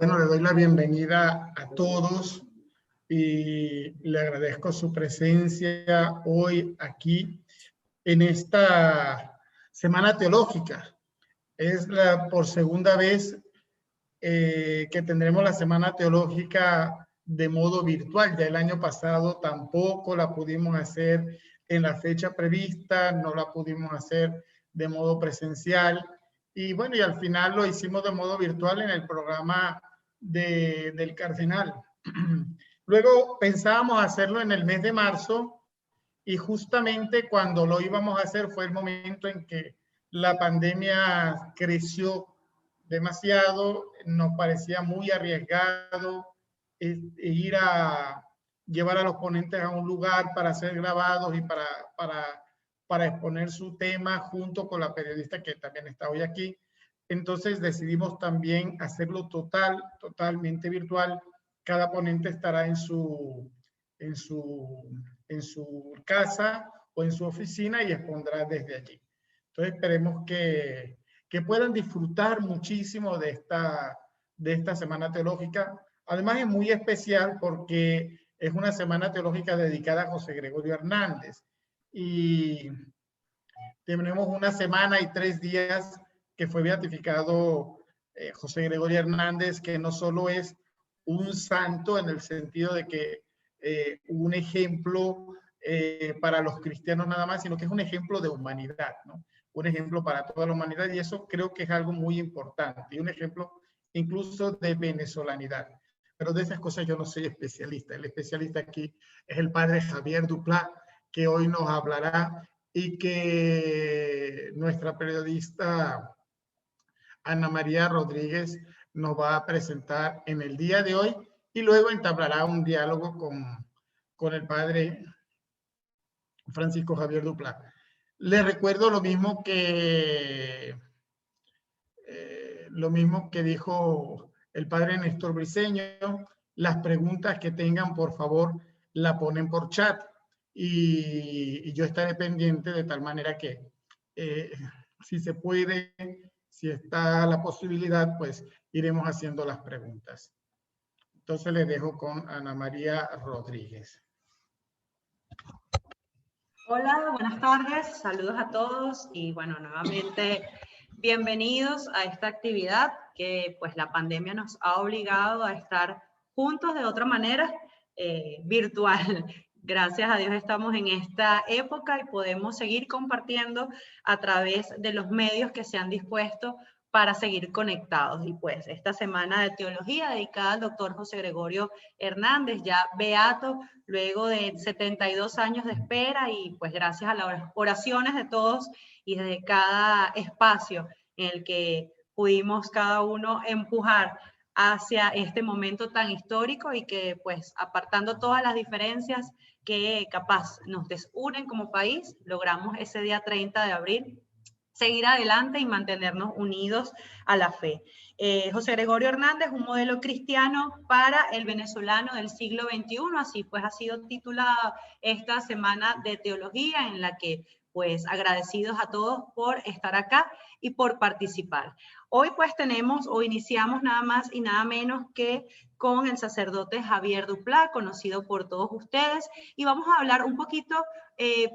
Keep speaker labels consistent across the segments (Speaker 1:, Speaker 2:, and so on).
Speaker 1: Bueno, le doy la bienvenida a todos y le agradezco su presencia hoy aquí en esta Semana Teológica. Es por segunda vez que tendremos la Semana Teológica de modo virtual. Ya el año pasado tampoco la pudimos hacer en la fecha prevista, no la pudimos hacer de modo presencial. Y bueno, y al final lo hicimos de modo virtual en el programa del Cardenal. Luego pensábamos hacerlo en el mes de marzo y justamente cuando lo íbamos a hacer fue el momento en que la pandemia creció demasiado, nos parecía muy arriesgado ir a llevar a los ponentes a un lugar para ser grabados y para exponer su tema junto con la periodista que también está hoy aquí. Entonces decidimos también hacerlo totalmente virtual. Cada ponente estará en su casa o en su oficina y expondrá desde allí. Entonces esperemos que puedan disfrutar muchísimo de esta Semana Teológica. Además es muy especial porque es una Semana Teológica dedicada a José Gregorio Hernández. Y tenemos una semana y 3 días que fue beatificado José Gregorio Hernández, que no solo es un santo en el sentido de que un ejemplo para los cristianos nada más, sino que es un ejemplo de humanidad, ¿no? Un ejemplo para toda la humanidad, y eso creo que es algo muy importante, y un ejemplo incluso de venezolanidad. Pero de esas cosas yo no soy especialista. El especialista aquí es el padre Javier Duplá, que hoy nos hablará, y que nuestra periodista Ana María Rodríguez nos va a presentar en el día de hoy, y luego entablará un diálogo con el padre Francisco Javier Duplá. Les recuerdo lo mismo que dijo el padre Néstor Briceño. Las preguntas que tengan, por favor, la ponen por chat y yo estaré pendiente de tal manera que si se puede, si está la posibilidad, pues iremos haciendo las preguntas. Entonces les dejo con Ana María Rodríguez.
Speaker 2: Hola, buenas tardes, saludos a todos y bueno, nuevamente bienvenidos a esta actividad que pues la pandemia nos ha obligado a estar juntos de otra manera, virtual. Gracias a Dios estamos en esta época y podemos seguir compartiendo a través de los medios que se han dispuesto para seguir conectados. Y pues esta semana de teología dedicada al doctor José Gregorio Hernández, ya beato, luego de 72 años de espera, y pues gracias a las oraciones de todos y desde cada espacio en el que pudimos cada uno empujar hacia este momento tan histórico y que pues apartando todas las diferencias que capaz nos desunen como país, logramos ese día 30 de abril seguir adelante y mantenernos unidos a la fe. José Gregorio Hernández, un modelo cristiano para el venezolano del siglo XXI, así pues ha sido titulada esta semana de teología en la que pues agradecidos a todos por estar acá y por participar. Hoy pues tenemos o iniciamos nada más y nada menos que con el sacerdote Javier Duplá, conocido por todos ustedes, y vamos a hablar un poquito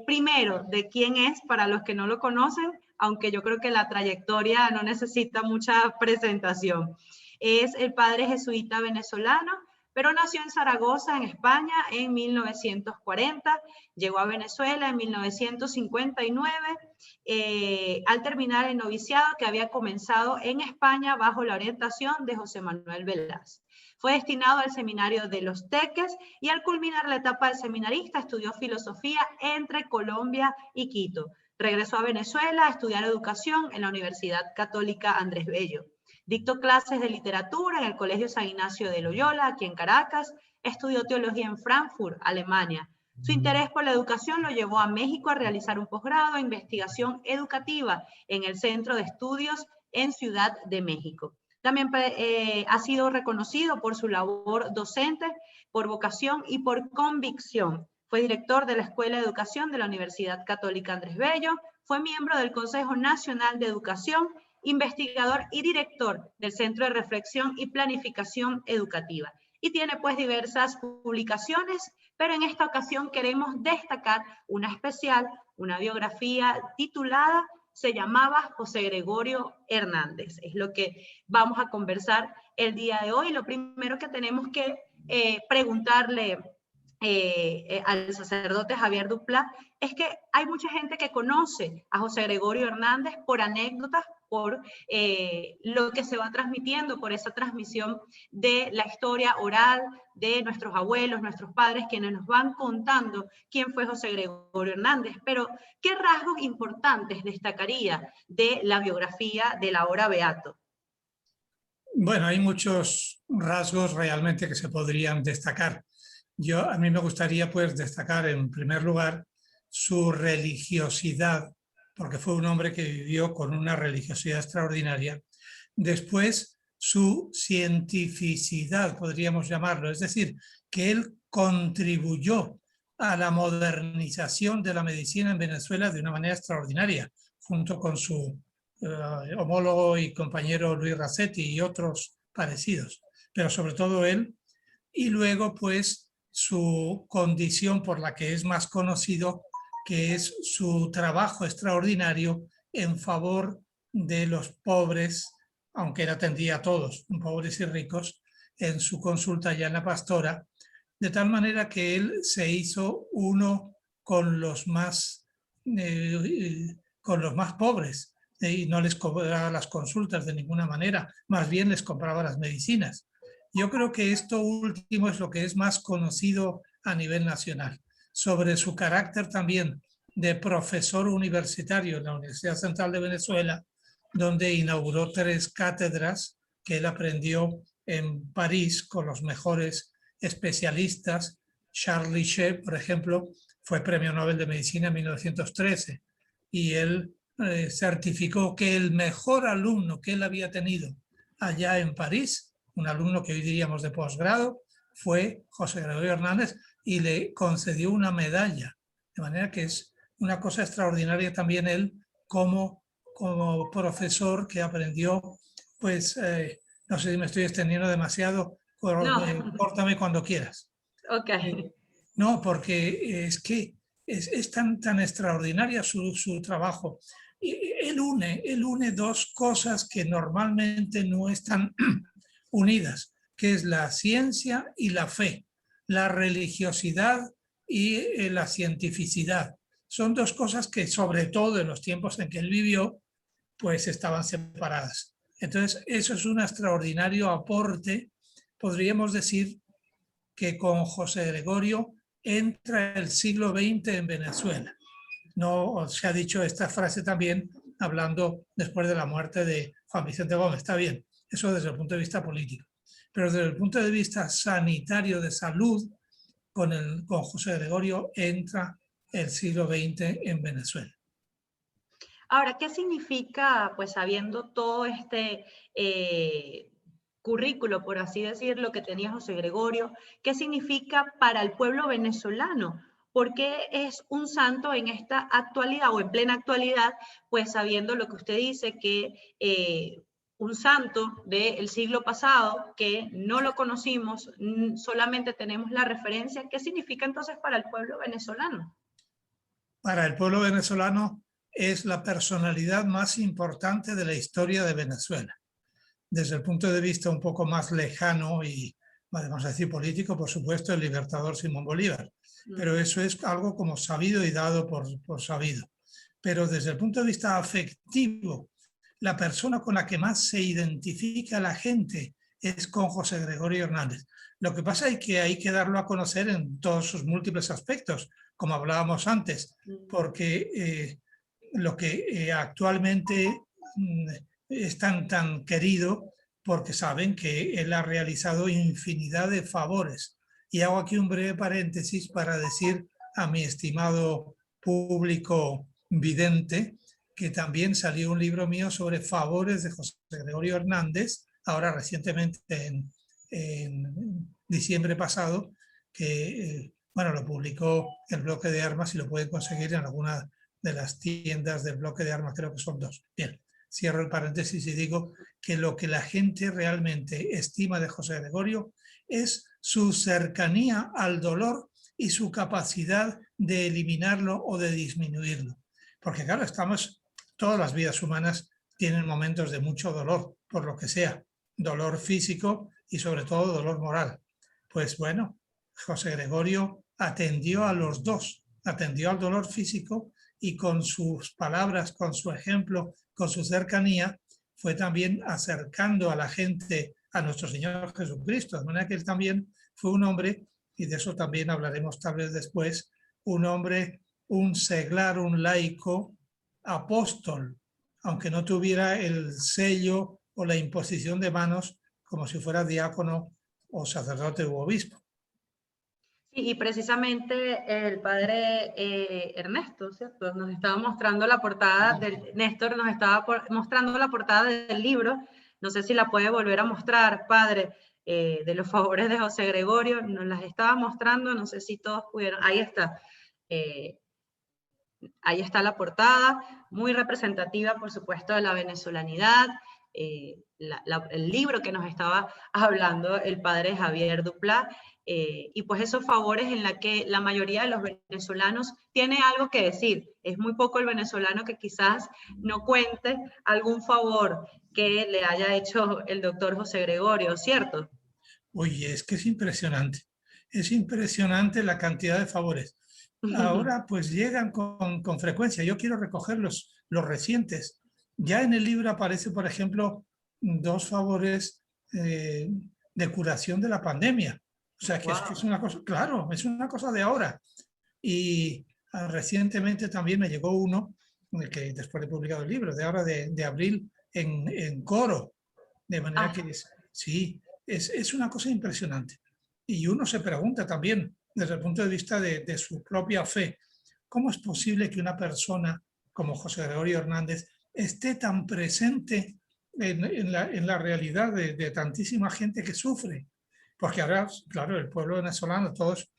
Speaker 2: primero de quién es para los que no lo conocen, aunque yo creo que la trayectoria no necesita mucha presentación. Es el padre jesuita venezolano, pero nació en Zaragoza, en España, en 1940, llegó a Venezuela en 1959, al terminar el noviciado que había comenzado en España bajo la orientación de José Manuel Velázquez. Fue destinado al seminario de Los Teques y al culminar la etapa de seminarista estudió filosofía entre Colombia y Quito. Regresó a Venezuela a estudiar educación en la Universidad Católica Andrés Bello. Dictó clases de literatura en el Colegio San Ignacio de Loyola, aquí en Caracas. Estudió teología en Frankfurt, Alemania. Su interés por la educación lo llevó a México a realizar un posgrado en investigación educativa en el Centro de Estudios en Ciudad de México. También ha sido reconocido por su labor docente, por vocación y por convicción. Fue director de la Escuela de Educación de la Universidad Católica Andrés Bello, fue miembro del Consejo Nacional de Educación investigador y director del Centro de Reflexión y Planificación Educativa. Y tiene pues diversas publicaciones, pero en esta ocasión queremos destacar una especial, una biografía titulada, se llamaba José Gregorio Hernández. Es lo que vamos a conversar el día de hoy. Lo primero que tenemos que preguntarle al sacerdote Javier Duplat es que hay mucha gente que conoce a José Gregorio Hernández por anécdotas, por lo que se va transmitiendo, por esa transmisión de la historia oral de nuestros abuelos, nuestros padres, quienes nos van contando quién fue José Gregorio Hernández. Pero, ¿qué rasgos importantes destacaría de la biografía del ahora beato?
Speaker 3: Bueno, hay muchos rasgos realmente que se podrían destacar. A mí me gustaría pues destacar en primer lugar su religiosidad, porque fue un hombre que vivió con una religiosidad extraordinaria. Después, su cientificidad, podríamos llamarlo, es decir, que él contribuyó a la modernización de la medicina en Venezuela de una manera extraordinaria, junto con su homólogo y compañero Luis Racetti y otros parecidos, pero sobre todo él. Y luego, pues, su condición por la que es más conocido, que es su trabajo extraordinario en favor de los pobres, aunque él atendía a todos, pobres y ricos, en su consulta ya en la Pastora, de tal manera que él se hizo uno con los más pobres, y no les cobraba las consultas de ninguna manera, más bien les compraba las medicinas. Yo creo que esto último es lo que es más conocido a nivel nacional. Sobre su carácter también de profesor universitario en la Universidad Central de Venezuela, donde inauguró 3 cátedras que él aprendió en París con los mejores especialistas. Charles Lichet, por ejemplo, fue premio Nobel de Medicina en 1913 y él certificó que el mejor alumno que él había tenido allá en París, un alumno que hoy diríamos de posgrado, fue José Gregorio Hernández y le concedió una medalla. De manera que es una cosa extraordinaria también él como profesor que aprendió, pues, no sé si me estoy extendiendo demasiado,
Speaker 2: No.
Speaker 3: córtame cuando quieras.
Speaker 2: Ok.
Speaker 3: No, porque es que es tan extraordinaria su trabajo. Y él une 2 cosas que normalmente no están unidas, que es la ciencia y la fe, la religiosidad y la cientificidad. Son 2 cosas que, sobre todo en los tiempos en que él vivió, pues estaban separadas. Entonces, eso es un extraordinario aporte. Podríamos decir que con José Gregorio entra el siglo XX en Venezuela. No se ha dicho esta frase también hablando después de la muerte de Juan Vicente Gómez. Está bien, eso desde el punto de vista político. Pero desde el punto de vista sanitario de salud, con José Gregorio entra el siglo XX en Venezuela.
Speaker 2: Ahora, ¿qué significa, pues sabiendo todo este currículo, por así decirlo, que tenía José Gregorio, qué significa para el pueblo venezolano? ¿Por qué es un santo en esta actualidad o en plena actualidad, pues sabiendo lo que usted dice, que un santo del siglo pasado, que no lo conocimos, solamente tenemos la referencia, ¿qué significa entonces para el pueblo venezolano?
Speaker 3: Para el pueblo venezolano es la personalidad más importante de la historia de Venezuela. Desde el punto de vista un poco más lejano y, vamos a decir, político, por supuesto, el libertador Simón Bolívar. Pero eso es algo como sabido y dado por sabido. Pero desde el punto de vista afectivo, la persona con la que más se identifica la gente es con José Gregorio Hernández. Lo que pasa es que hay que darlo a conocer en todos sus múltiples aspectos, como hablábamos antes, porque lo que actualmente es tan querido, porque saben que él ha realizado infinidad de favores. Y hago aquí un breve paréntesis para decir a mi estimado público vidente que también salió un libro mío sobre favores de José Gregorio Hernández, ahora recientemente en diciembre pasado, que bueno, lo publicó el Bloque de Armas y lo pueden conseguir en alguna de las tiendas del Bloque de Armas, creo que son 2. Bien, cierro el paréntesis y digo que lo que la gente realmente estima de José Gregorio es su cercanía al dolor y su capacidad de eliminarlo o de disminuirlo. Porque claro, todas las vidas humanas tienen momentos de mucho dolor, por lo que sea, dolor físico y sobre todo dolor moral. Pues bueno, José Gregorio atendió a los dos, atendió al dolor físico y con sus palabras, con su ejemplo, con su cercanía, fue también acercando a la gente a nuestro Señor Jesucristo. De manera que él también fue un hombre, y de eso también hablaremos tal vez después, un hombre, un seglar, un laico, apóstol, aunque no tuviera el sello o la imposición de manos como si fuera diácono o sacerdote u obispo.
Speaker 2: Y precisamente el padre Ernesto, ¿cierto? Nos estaba mostrando la portada Néstor nos estaba mostrando la portada del libro. No sé si la puede volver a mostrar, padre, de los favores de José Gregorio. Nos las estaba mostrando, no sé si todos pudieron. Ahí está. Ahí está la portada, muy representativa, por supuesto, de la venezolanidad. El libro que nos estaba hablando el padre Javier Duplá, y pues esos favores en la que la mayoría de los venezolanos tiene algo que decir. Es muy poco el venezolano que quizás no cuente algún favor que le haya hecho el doctor José Gregorio, ¿cierto?
Speaker 3: Oye, es que es impresionante la cantidad de favores. Ahora pues llegan con frecuencia. Yo quiero recoger los recientes. Ya en el libro aparece, por ejemplo, 2 favores de curación de la pandemia. O sea, que, wow. Es que es una cosa, claro, es una cosa de ahora. Y recientemente también me llegó uno, que después de publicado el libro, de ahora de abril, en Coro. De manera que sí, es una cosa impresionante. Y uno se pregunta también, desde el punto de vista de su propia fe, ¿cómo es posible que una persona como José Gregorio Hernández esté tan presente en la realidad de tantísima gente que sufre? Porque ahora, claro, el pueblo venezolano, todos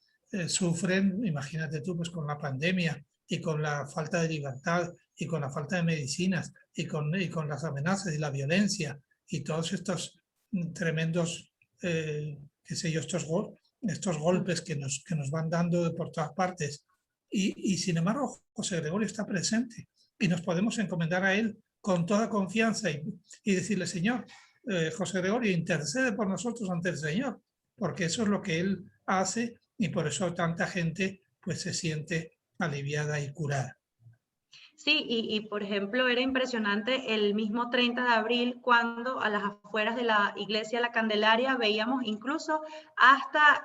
Speaker 3: sufren, imagínate tú, pues con la pandemia y con la falta de libertad y con la falta de medicinas y con las amenazas y la violencia y todos estos tremendos, qué sé yo, estos golpes que nos van dando por todas partes. Y sin embargo, José Gregorio está presente y nos podemos encomendar a él con toda confianza y decirle, Señor, José Gregorio, intercede por nosotros ante el Señor, porque eso es lo que él hace y por eso tanta gente pues se siente aliviada y curada.
Speaker 2: Sí, y por ejemplo era impresionante el mismo 30 de abril cuando a las afueras de la iglesia La Candelaria veíamos incluso hasta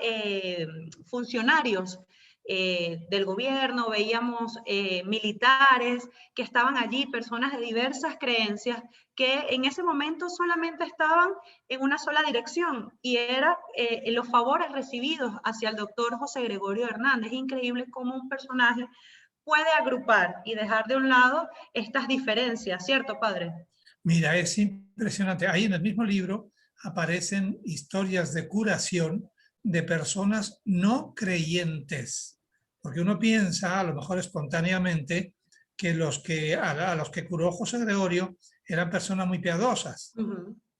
Speaker 2: funcionarios del gobierno, veíamos militares que estaban allí, personas de diversas creencias que en ese momento solamente estaban en una sola dirección y era los favores recibidos hacia el doctor José Gregorio Hernández. Es increíble cómo un personaje puede agrupar y dejar de un lado estas diferencias, ¿cierto, padre?
Speaker 3: Mira, es impresionante. Ahí en el mismo libro aparecen historias de curación de personas no creyentes, porque uno piensa, a lo mejor espontáneamente, que a los que curó José Gregorio eran personas muy piadosas,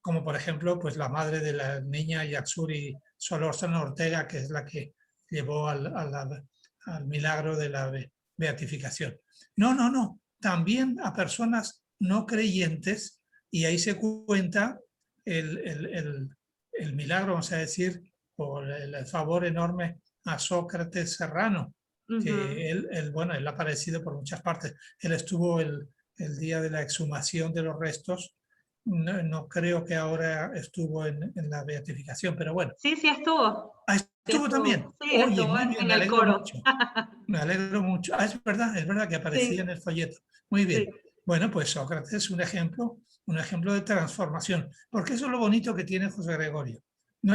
Speaker 3: como por ejemplo pues la madre de la niña Yaxuri Solórzano Ortega, que es la que llevó al milagro de la beatificación. No, también a personas no creyentes, y ahí se cuenta el milagro, vamos a decir, o el favor enorme a Sócrates Serrano, que él ha aparecido por muchas partes. Él estuvo el día de la exhumación de los restos, no creo que ahora estuvo en la beatificación, pero bueno.
Speaker 2: Sí estuvo.
Speaker 3: Estuvo también.
Speaker 2: Sí, oye, estuvo muy bien, en el coro. Mucho.
Speaker 3: Me alegro mucho. Es verdad que aparecía en el folleto. Muy bien. Sí. Bueno, pues Sócrates es un ejemplo de transformación, porque eso es lo bonito que tiene José Gregorio. No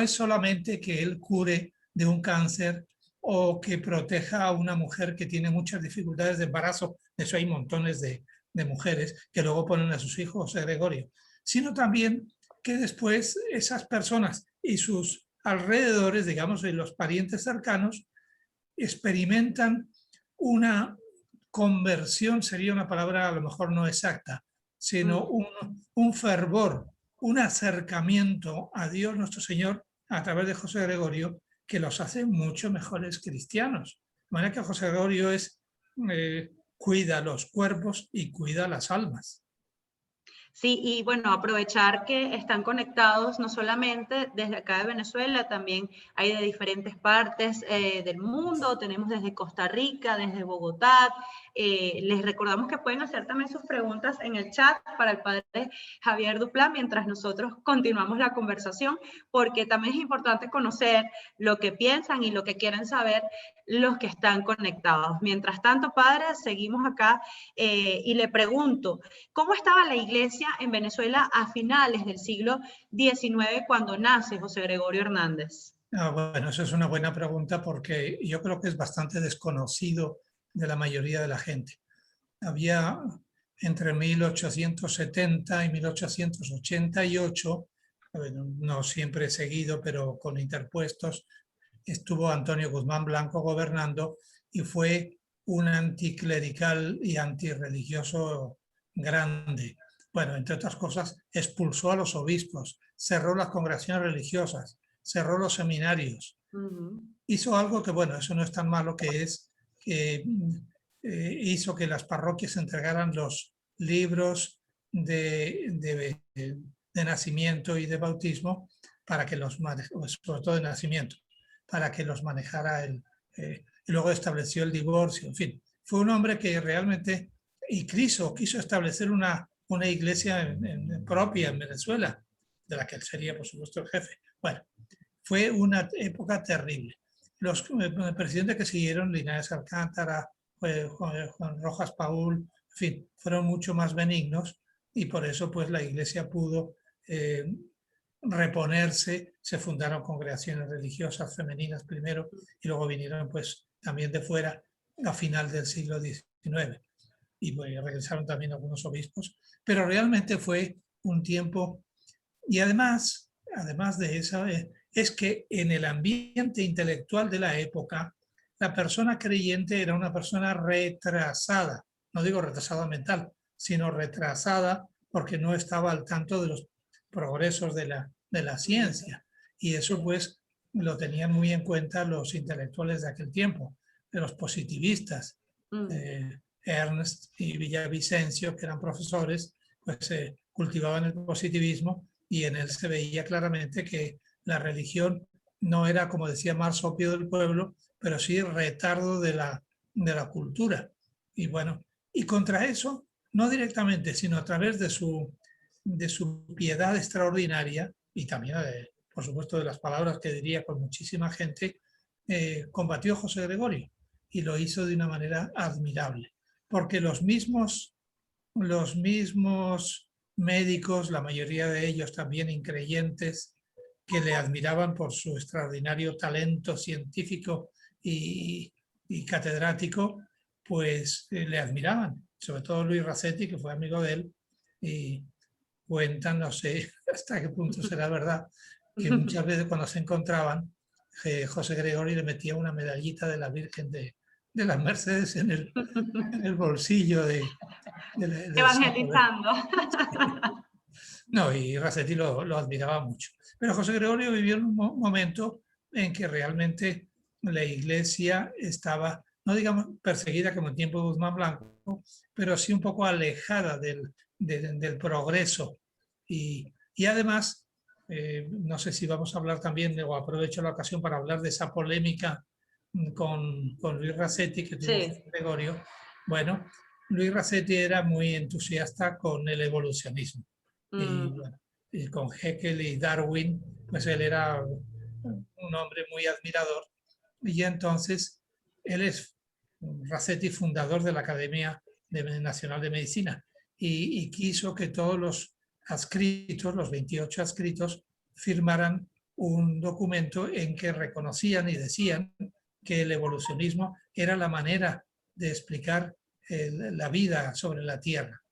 Speaker 3: es solamente que él cure de un cáncer o que proteja a una mujer que tiene muchas dificultades de embarazo, de eso hay montones de mujeres que luego ponen a sus hijos José Gregorio, sino también que después esas personas y sus alrededores, digamos, y los parientes cercanos, experimentan una conversión, sería una palabra a lo mejor no exacta, sino un fervor, un acercamiento a Dios nuestro Señor a través de José Gregorio que los hace mucho mejores cristianos. De manera que José Gregorio cuida los cuerpos y cuida las almas.
Speaker 2: Sí, y bueno, aprovechar que están conectados no solamente desde acá de Venezuela, también hay de diferentes partes del mundo, tenemos desde Costa Rica, desde Bogotá. Les recordamos que pueden hacer también sus preguntas en el chat para el padre Javier Duplá mientras nosotros continuamos la conversación, porque también es importante conocer lo que piensan y lo que quieren saber los que están conectados. Mientras tanto, padre, seguimos acá y le pregunto, ¿cómo estaba la iglesia en Venezuela a finales del siglo XIX cuando nace José Gregorio Hernández?
Speaker 3: Bueno, eso es una buena pregunta porque yo creo que es bastante desconocido de la mayoría de la gente. Había entre 1870 y 1888, no siempre seguido, pero con interpuestos, estuvo Antonio Guzmán Blanco gobernando y fue un anticlerical y antirreligioso grande. Bueno, entre otras cosas, expulsó a los obispos, cerró las congregaciones religiosas, cerró los seminarios. Hizo algo que, bueno, eso no es tan malo, que es que hizo que las parroquias entregaran los libros de nacimiento y de bautismo para que los manejara, sobre todo de nacimiento, para que los manejara él. Y luego estableció el divorcio, en fin. Fue un hombre que realmente quiso establecer una iglesia propia en Venezuela, de la que él sería, por supuesto, el jefe. Bueno, fue una época terrible. Los presidentes que siguieron, Linares Alcántara, Juan Rojas Paul, en fin, fueron mucho más benignos y por eso pues la iglesia pudo reponerse. Se fundaron congregaciones religiosas femeninas primero y luego vinieron pues también de fuera a final del siglo XIX y pues, regresaron también algunos obispos, pero realmente fue un tiempo. Y además de eso, es que en el ambiente intelectual de la época, la persona creyente era una persona retrasada, no digo retrasada mental, sino retrasada porque no estaba al tanto de los progresos de la ciencia. Y eso pues lo tenían muy en cuenta los intelectuales de aquel tiempo, de los positivistas. Ernst y Villavicencio, que eran profesores, pues cultivaban el positivismo y en él se veía claramente que la religión no era, como decía Marx, opio del pueblo, pero sí retardo de la cultura. Y bueno, y contra eso, no directamente, sino a través de su piedad extraordinaria y también, por supuesto, de las palabras que diría con muchísima gente, combatió José Gregorio y lo hizo de una manera admirable. Porque los mismos médicos, la mayoría de ellos también increyentes, que le admiraban por su extraordinario talento científico y catedrático, pues le admiraban. Sobre todo Luis Racetti, que fue amigo de él, y cuentan, no sé hasta qué punto será verdad, que muchas veces cuando se encontraban, José Gregorio le metía una medallita de la Virgen de las Mercedes en el bolsillo del
Speaker 2: evangelizando.
Speaker 3: No, y Racetti lo admiraba mucho. Pero José Gregorio vivió en un momento en que realmente la iglesia estaba, no digamos perseguida como en tiempo de Guzmán Blanco, pero sí un poco alejada del progreso. Y además, no sé si vamos a hablar también, o aprovecho la ocasión para hablar de esa polémica con Luis Racetti que tuvo José Gregorio. Bueno, Luis Racetti era muy entusiasta con el evolucionismo. Y, bueno, y con Haeckel y Darwin, pues él era un hombre muy admirador. Y entonces él es Racetti, fundador de la Academia Nacional de Medicina, y quiso que todos los adscritos, los 28 adscritos, firmaran un documento en que reconocían y decían que el evolucionismo era la manera de explicar la vida sobre la Tierra.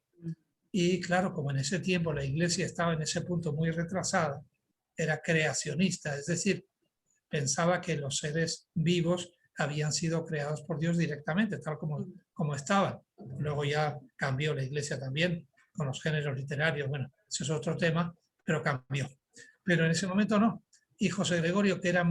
Speaker 3: Y claro, como en ese tiempo la iglesia estaba en ese punto muy retrasada, era creacionista, es decir, pensaba que los seres vivos habían sido creados por Dios directamente, tal como estaban. Luego ya cambió la iglesia también con los géneros literarios, bueno, ese es otro tema, pero cambió. Pero en ese momento no. Y José Gregorio, que era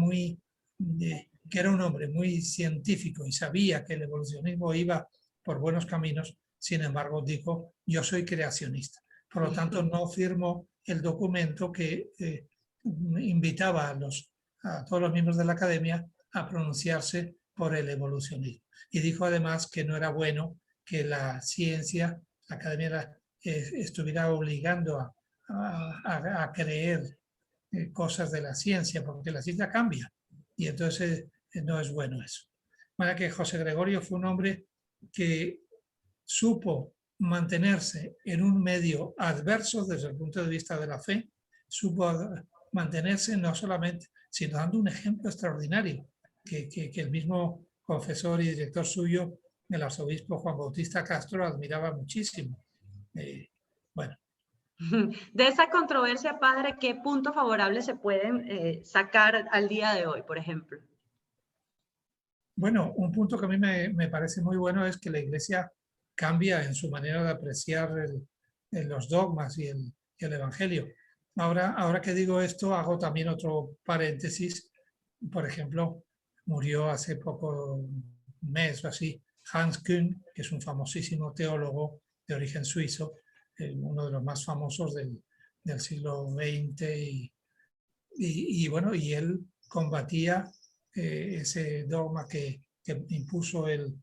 Speaker 3: que era un hombre muy científico y sabía que el evolucionismo iba por buenos caminos, sin embargo dijo, yo soy creacionista. Por lo tanto, no firmó el documento que invitaba a todos los miembros de la academia a pronunciarse por el evolucionismo. Y dijo además que no era bueno que la ciencia, la academia estuviera obligando a creer cosas de la ciencia, porque la ciencia cambia y entonces no es bueno eso. Para que José Gregorio fue un hombre que supo mantenerse en un medio adverso desde el punto de vista de la fe, supo mantenerse no solamente, sino dando un ejemplo extraordinario, que el mismo confesor y director suyo, el arzobispo Juan Bautista Castro, admiraba muchísimo. Bueno.
Speaker 2: De esa controversia, padre, ¿qué puntos favorables se pueden sacar al día de hoy, por ejemplo?
Speaker 3: Bueno, un punto que a mí me parece muy bueno es que la Iglesia cambia en su manera de apreciar los dogmas y el Evangelio. Ahora que digo esto, hago también otro paréntesis. Por ejemplo, murió hace poco, un mes o así, Hans Küng, que es un famosísimo teólogo de origen suizo, uno de los más famosos del siglo XX. Y bueno, y él combatía ese dogma que impuso el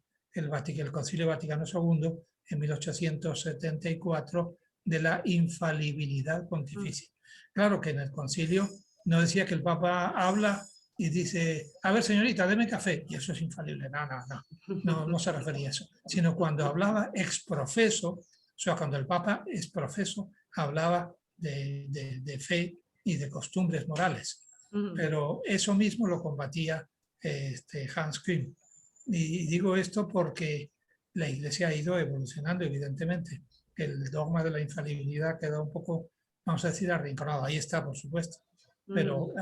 Speaker 3: Concilio Vaticano II en 1874 de la infalibilidad pontificia. Claro que en el concilio no decía que el Papa habla y dice, a ver señorita, deme café, y eso es infalible. No se refería a eso, sino cuando hablaba ex profeso, o sea, cuando el Papa ex profeso hablaba de fe y de costumbres morales. Pero eso mismo lo combatía Hans Küng. Y digo esto porque la Iglesia ha ido evolucionando, evidentemente. El dogma de la infalibilidad queda un poco, vamos a decir, arrinconado. Ahí está, por supuesto, pero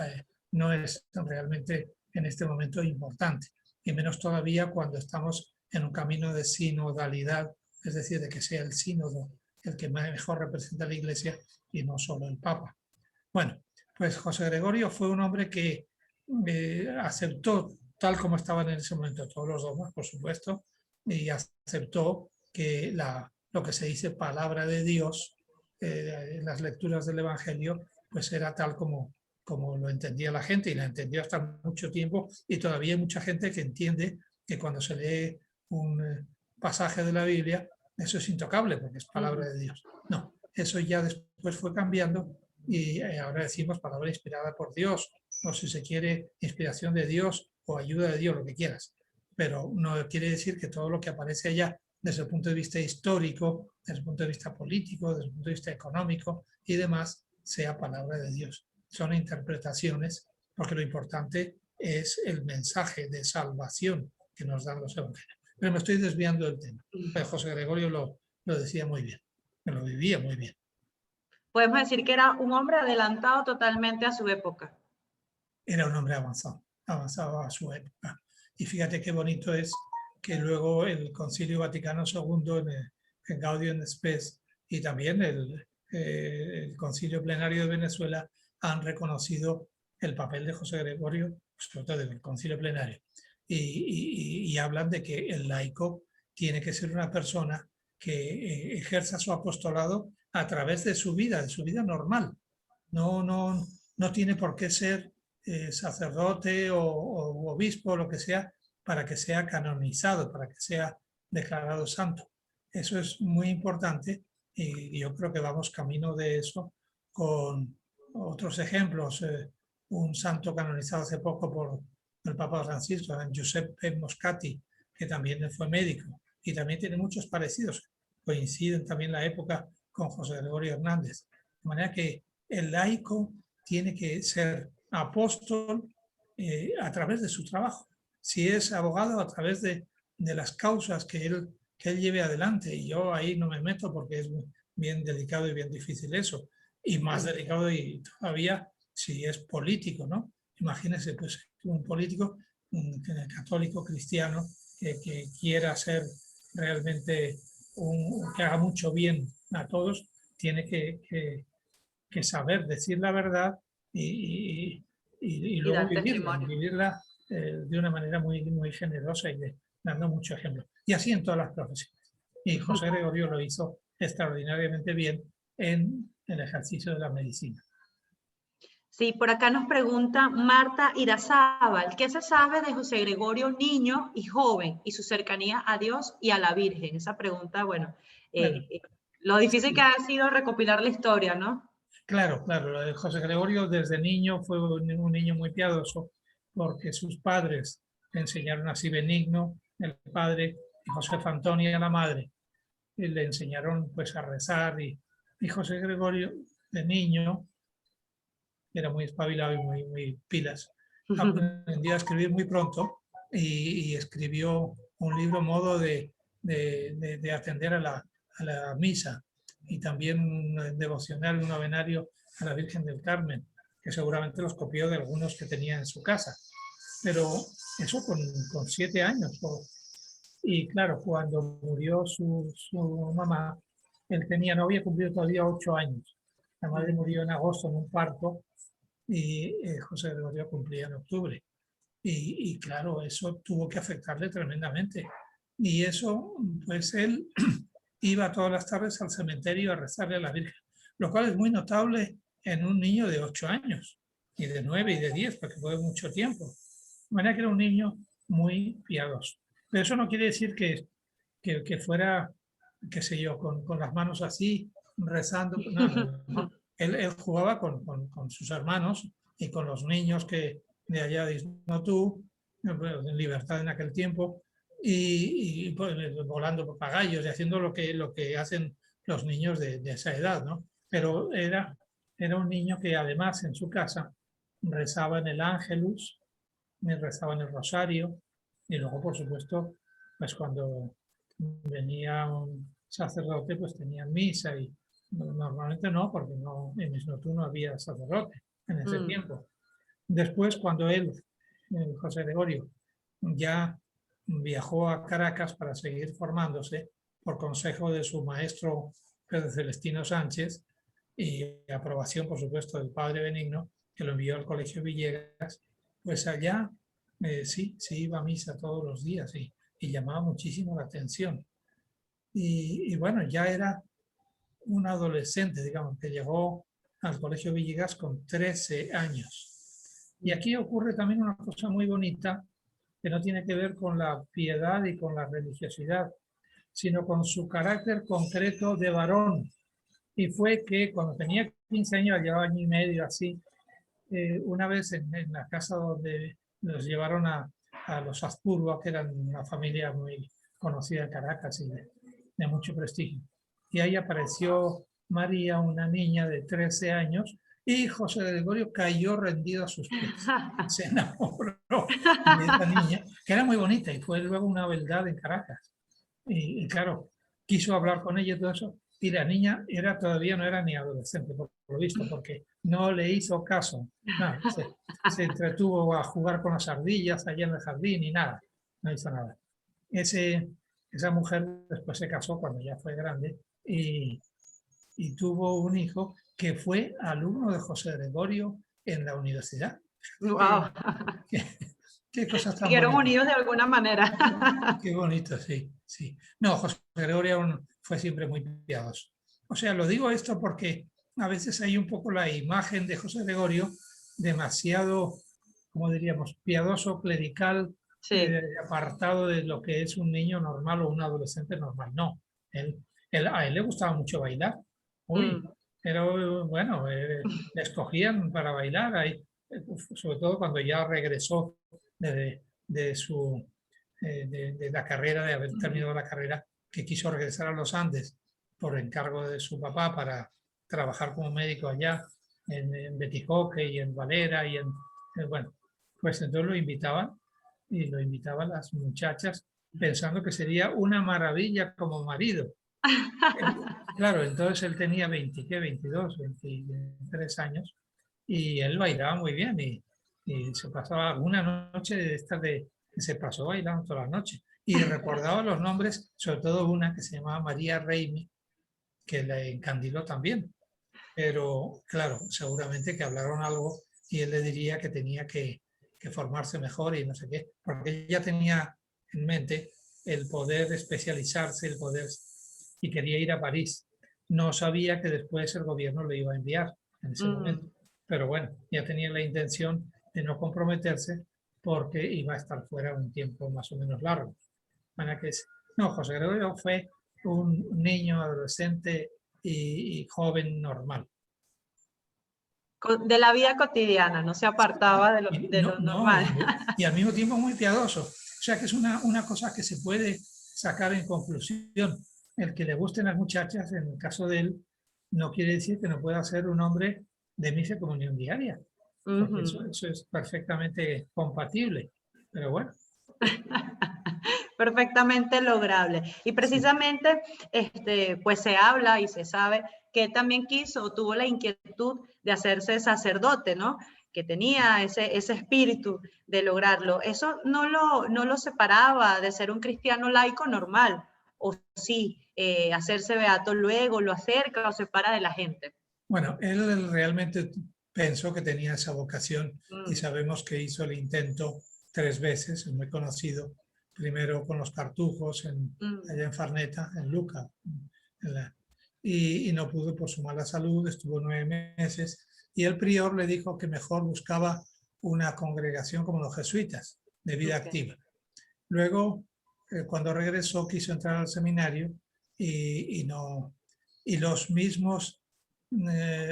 Speaker 3: no es realmente en este momento importante. Y menos todavía cuando estamos en un camino de sinodalidad, es decir, de que sea el sínodo el que mejor representa a la Iglesia y no solo el Papa. Bueno, pues José Gregorio fue un hombre que aceptó, tal como estaban en ese momento todos los dogmas, por supuesto, y aceptó que lo que se dice palabra de Dios en las lecturas del Evangelio, pues era tal como lo entendía la gente, y la entendió hasta mucho tiempo, y todavía hay mucha gente que entiende que cuando se lee un pasaje de la Biblia, eso es intocable porque es palabra de Dios. No, eso ya después fue cambiando y ahora decimos palabra inspirada por Dios, o si se quiere inspiración de Dios o ayuda de Dios, lo que quieras. Pero no quiere decir que todo lo que aparece allá desde el punto de vista histórico, desde el punto de vista político, desde el punto de vista económico y demás, sea palabra de Dios. Son interpretaciones, porque lo importante es el mensaje de salvación que nos dan los evangelios. Pero me estoy desviando del tema. José Gregorio lo decía muy bien, lo vivía muy bien.
Speaker 2: Podemos decir que era un hombre adelantado totalmente a su época.
Speaker 3: Era un hombre avanzado a su época. Y fíjate qué bonito es que luego el Concilio Vaticano II en Gaudium et Spes y también el Concilio Plenario de Venezuela han reconocido el papel de José Gregorio, sobre todo del Concilio Plenario, y hablan de que el laico tiene que ser una persona que ejerza su apostolado a través de su vida normal. No tiene por qué ser sacerdote o obispo o lo que sea para que sea canonizado, para que sea declarado santo. Eso es muy importante y yo creo que vamos camino de eso con otros ejemplos. Un santo canonizado hace poco por el Papa Francisco, Giuseppe Moscati, que también fue médico y también tiene muchos parecidos. Coinciden también la época con José Gregorio Hernández. De manera que el laico tiene que ser apóstol a través de su trabajo. Si es abogado, a través de las causas que él lleve adelante. Y yo ahí no me meto porque es bien delicado y bien difícil eso. Y más delicado y todavía si es político, ¿no? Imagínense, pues, un político, un católico cristiano que quiera ser realmente que haga mucho bien a todos, tiene que saber decir la verdad y
Speaker 2: Y
Speaker 3: luego
Speaker 2: dar
Speaker 3: vivirla,
Speaker 2: testimonio.
Speaker 3: vivirla de una manera muy, muy generosa y dando mucho ejemplo. Y así en todas las profesiones. Y José Gregorio lo hizo extraordinariamente bien en el ejercicio de la medicina.
Speaker 2: Sí, por acá nos pregunta Marta Irazábal, ¿qué se sabe de José Gregorio niño y joven y su cercanía a Dios y a la Virgen? Esa pregunta, bueno,
Speaker 3: Bueno,
Speaker 2: lo difícil que
Speaker 3: sí.
Speaker 2: ha sido recopilar la historia, ¿no?
Speaker 3: Claro, claro. José Gregorio desde niño fue un niño muy piadoso porque sus padres le enseñaron así Benigno, el padre, y Josefa Antonia, la madre, y le enseñaron pues a rezar y José Gregorio de niño era muy espabilado y muy, muy pilas. Aprendió a escribir muy pronto y escribió un libro modo de atender a la misa y también un devocional, un novenario a la Virgen del Carmen, que seguramente los copió de algunos que tenía en su casa. Pero eso con 7 años. Y claro, cuando murió su mamá, él no había cumplido todavía 8 años. La madre murió en agosto en un parto y José Gregorio cumplía en octubre. Y claro, eso tuvo que afectarle tremendamente. Y eso, pues él iba todas las tardes al cementerio a rezarle a la Virgen, lo cual es muy notable en un niño de 8 años, y de 9 y de 10, porque fue mucho tiempo. De manera que era un niño muy piadoso. Pero eso no quiere decir que fuera, qué sé yo, con las manos así, rezando. No, no, no. Él jugaba con sus hermanos y con los niños que de allá de Isnotú, en libertad en aquel tiempo, y pues, volando papagayos y haciendo lo que hacen los niños de esa edad, ¿no? Pero era un niño que además en su casa rezaba en el Ángelus, rezaba en el Rosario, y luego, por supuesto, pues cuando venía un sacerdote, pues tenía misa, y normalmente no, porque no, en Isnotú no había sacerdote en ese tiempo. Después, cuando él, José Gregorio, ya viajó a Caracas para seguir formándose, por consejo de su maestro Pedro Celestino Sánchez y aprobación, por supuesto, del padre Benigno, que lo envió al Colegio Villegas, pues allá sí, se iba a misa todos los días y llamaba muchísimo la atención. Y bueno, ya era un adolescente, digamos, que llegó al Colegio Villegas con 13 años. Y aquí ocurre también una cosa muy bonita que no tiene que ver con la piedad y con la religiosidad, sino con su carácter concreto de varón. Y fue que cuando tenía 15 años, llevaba año y medio así, una vez en la casa donde los llevaron a los Habsburgo, que eran una familia muy conocida en Caracas y de mucho prestigio. Y ahí apareció María, una niña de 13 años, y José Gregorio cayó rendido a sus pies. Se enamoró de esta niña, que era muy bonita, y fue luego una beldad en Caracas. Y claro, quiso hablar con ella y todo eso, y la niña todavía no era ni adolescente, por lo visto, porque no le hizo caso. No, se entretuvo a jugar con las ardillas allá en el jardín y nada, no hizo nada. Esa mujer después se casó cuando ya fue grande y tuvo un hijo que fue alumno de José Gregorio en la universidad.
Speaker 2: Wow.
Speaker 3: Qué cosas tan
Speaker 2: Siguieron
Speaker 3: bonitas.
Speaker 2: unidos de alguna manera.
Speaker 3: Qué bonito, sí, sí. No, José Gregorio fue siempre muy piadoso. O sea, lo digo esto porque a veces hay un poco la imagen de José Gregorio demasiado, como diríamos, piadoso, clerical,
Speaker 2: Sí.
Speaker 3: apartado de lo que es un niño normal o un adolescente normal. No, a él le gustaba mucho bailar. Uy, pero bueno, le escogían para bailar, ahí, sobre todo cuando ya regresó de su de la carrera, de haber terminado la carrera, que quiso regresar a los Andes por encargo de su papá para trabajar como médico allá en Betijoque y en Valera bueno, pues entonces lo invitaban y lo invitaban las muchachas pensando que sería una maravilla como marido. Claro, entonces él tenía 20, ¿qué? 22, 23 años y él bailaba muy bien y se pasaba una noche de estas que se pasó bailando toda la noche. y recordaba los nombres, sobre todo una que se llamaba María Reimi, que le encandiló también. Pero claro, seguramente que hablaron algo y él le diría que tenía que formarse mejor y no sé qué, porque ella tenía en mente el poder especializarse, el poder, y quería ir a París. No sabía que después el gobierno le iba a enviar en ese momento, pero bueno, ya tenía la intención de no comprometerse porque iba a estar fuera un tiempo más o menos largo. Bueno, no, José Gregorio fue un niño, adolescente y joven normal.
Speaker 2: De la vida cotidiana, no se apartaba de lo normal.
Speaker 3: Y al mismo tiempo muy piadoso. O sea que es una cosa que se puede sacar en conclusión. El que le gusten las muchachas, en el caso de él, no quiere decir que no pueda ser un hombre de misa y comunión diaria. Porque eso es perfectamente compatible. Pero bueno.
Speaker 2: Perfectamente lograble. Y precisamente, pues se habla y se sabe que también quiso o tuvo la inquietud de hacerse sacerdote, ¿no? Que tenía ese espíritu de lograrlo. ¿Eso no lo separaba de ser un cristiano laico normal? ¿O sí, hacerse beato luego lo acerca o separa de la gente?
Speaker 3: Bueno, él realmente pensó que tenía esa vocación y sabemos que hizo el intento 3 veces, es muy conocido. Primero con los cartujos allá en Farneta, en Luca, y no pudo por su mala salud, estuvo 9 meses, y el prior le dijo que mejor buscaba una congregación como los jesuitas, de vida activa. Luego, cuando regresó, quiso entrar al seminario y los mismos